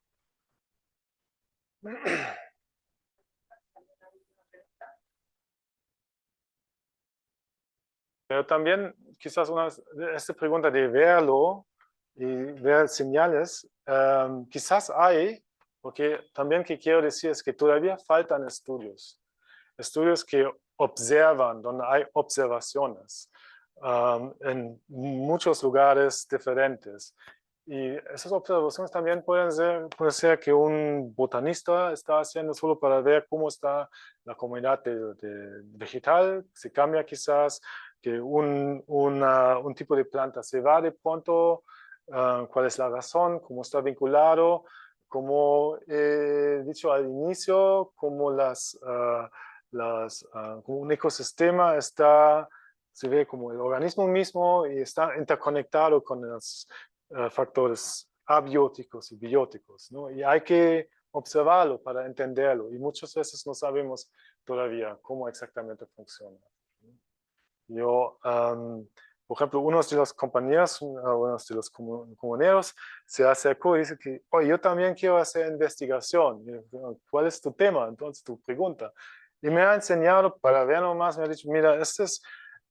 Pero también quizás esta pregunta de verlo, y ver señales. Quizás hay, porque también que quiero decir es que todavía faltan estudios que observan, donde hay observaciones en muchos lugares diferentes. Y esas observaciones también puede ser que un botanista está haciendo solo para ver cómo está la comunidad vegetal, se cambia quizás, que un tipo de planta se va de pronto, cuál es la razón, cómo está vinculado, como he dicho al inicio, como como un ecosistema se ve como el organismo mismo y está interconectado con los factores abióticos y bióticos, ¿no? Y hay que observarlo para entenderlo y muchas veces no sabemos todavía cómo exactamente funciona. Yo, por ejemplo, uno de los compañeros, uno de los comuneros, se acercó y dice que, oye, yo también quiero hacer investigación. ¿Cuál es tu tema? Entonces, tu pregunta. Y me ha enseñado, para ver nomás, me ha dicho, mira, este es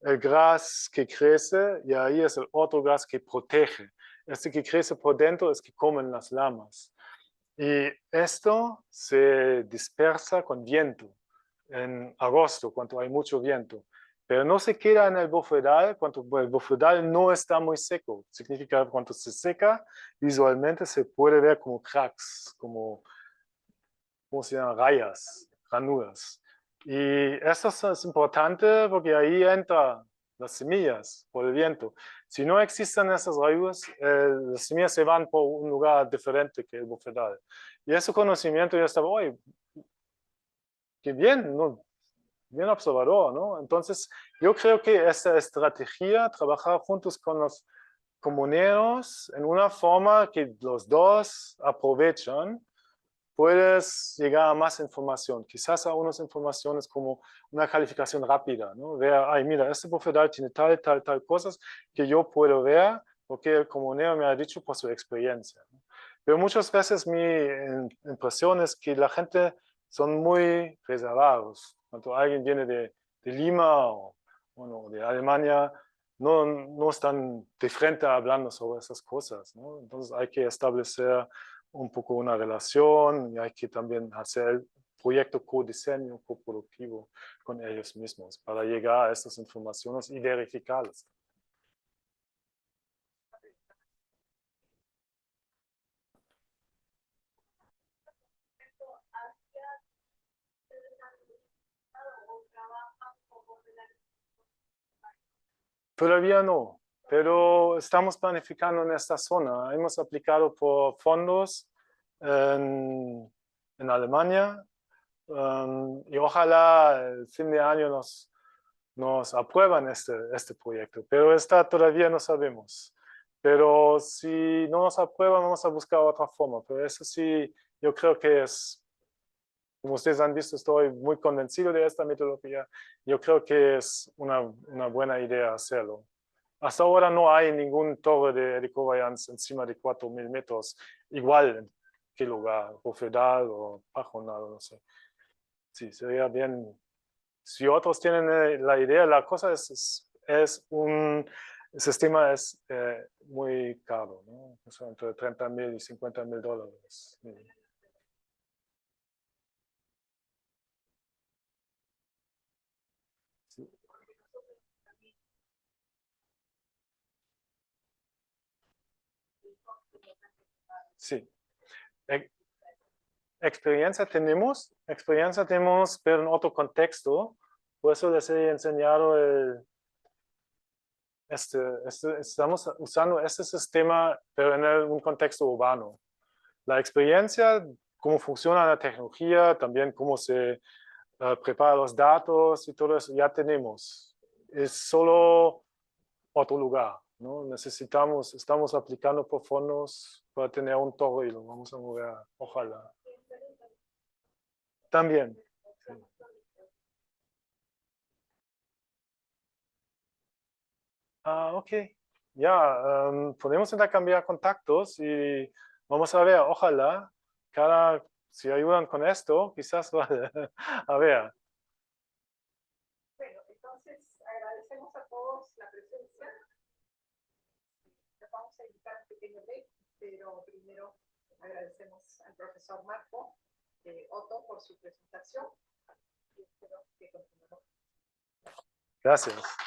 el gras que crece y ahí es el otro gras que protege. Este que crece por dentro es que comen las lamas. Y esto se dispersa con viento en agosto, cuando hay mucho viento. Pero no se queda en el bofedal cuando el bofedal no está muy seco. Significa que cuando se seca, visualmente se puede ver como cracks, ¿cómo se llama? Rayas, ranuras. Y eso es importante porque ahí entran las semillas por el viento. Si no existen esas rayas, las semillas se van por un lugar diferente que el bofedal. Y ese conocimiento yo estaba, oye, qué bien, ¿no? Bien observador, ¿no? Entonces, yo creo que esta estrategia, trabajar juntos con los comuneros en una forma que los dos aprovechan, puedes llegar a más información, quizás a unas informaciones como una calificación rápida, ¿no? Ver, ay, mira, este bofedal tiene tal cosas que yo puedo ver porque el comunero me ha dicho por su experiencia, ¿no? Pero muchas veces mi impresión es que la gente son muy reservados. Cuando alguien viene de Lima o bueno, de Alemania, no están de frente hablando sobre esas cosas, ¿no? Entonces hay que establecer un poco una relación y hay que también hacer el proyecto co-diseño, coproductivo con ellos mismos para llegar a estas informaciones y verificarlas. Todavía no, pero estamos planificando en esta zona. Hemos aplicado por fondos en Alemania y ojalá el fin de año nos aprueban este proyecto, pero todavía no sabemos. Pero si no nos aprueban, vamos a buscar otra forma. Pero eso sí, yo creo que como ustedes han visto, estoy muy convencido de esta metodología. Yo creo que es una buena idea hacerlo. Hasta ahora no hay ningún torre de Ericobayans encima de 4.000 metros, igual en qué lugar, Bofedal o Pajonal, no sé. Sí, sería bien. Si otros tienen la idea, la cosa el sistema es muy caro, ¿no? O sea, entre 30.000 y 50.000 dólares. Sí. Sí. Experiencia tenemos, pero en otro contexto. Por eso les he enseñado estamos usando este sistema, pero en un contexto urbano. La experiencia, cómo funciona la tecnología, también cómo se prepara los datos y todo eso, ya tenemos. Es solo otro lugar, ¿no? Estamos aplicando por fondos para tener un torre y lo vamos a mover, ojalá. También. Sí. Ok. Ya, podemos intercambiar contactos y vamos a ver, ojalá, si ayudan con esto, quizás vale. A ver. Bueno, entonces agradecemos a todos la presencia. Vamos a necesitar un pequeño break, pero primero agradecemos al profesor Marco Otto por su presentación y espero que continuemos. Gracias.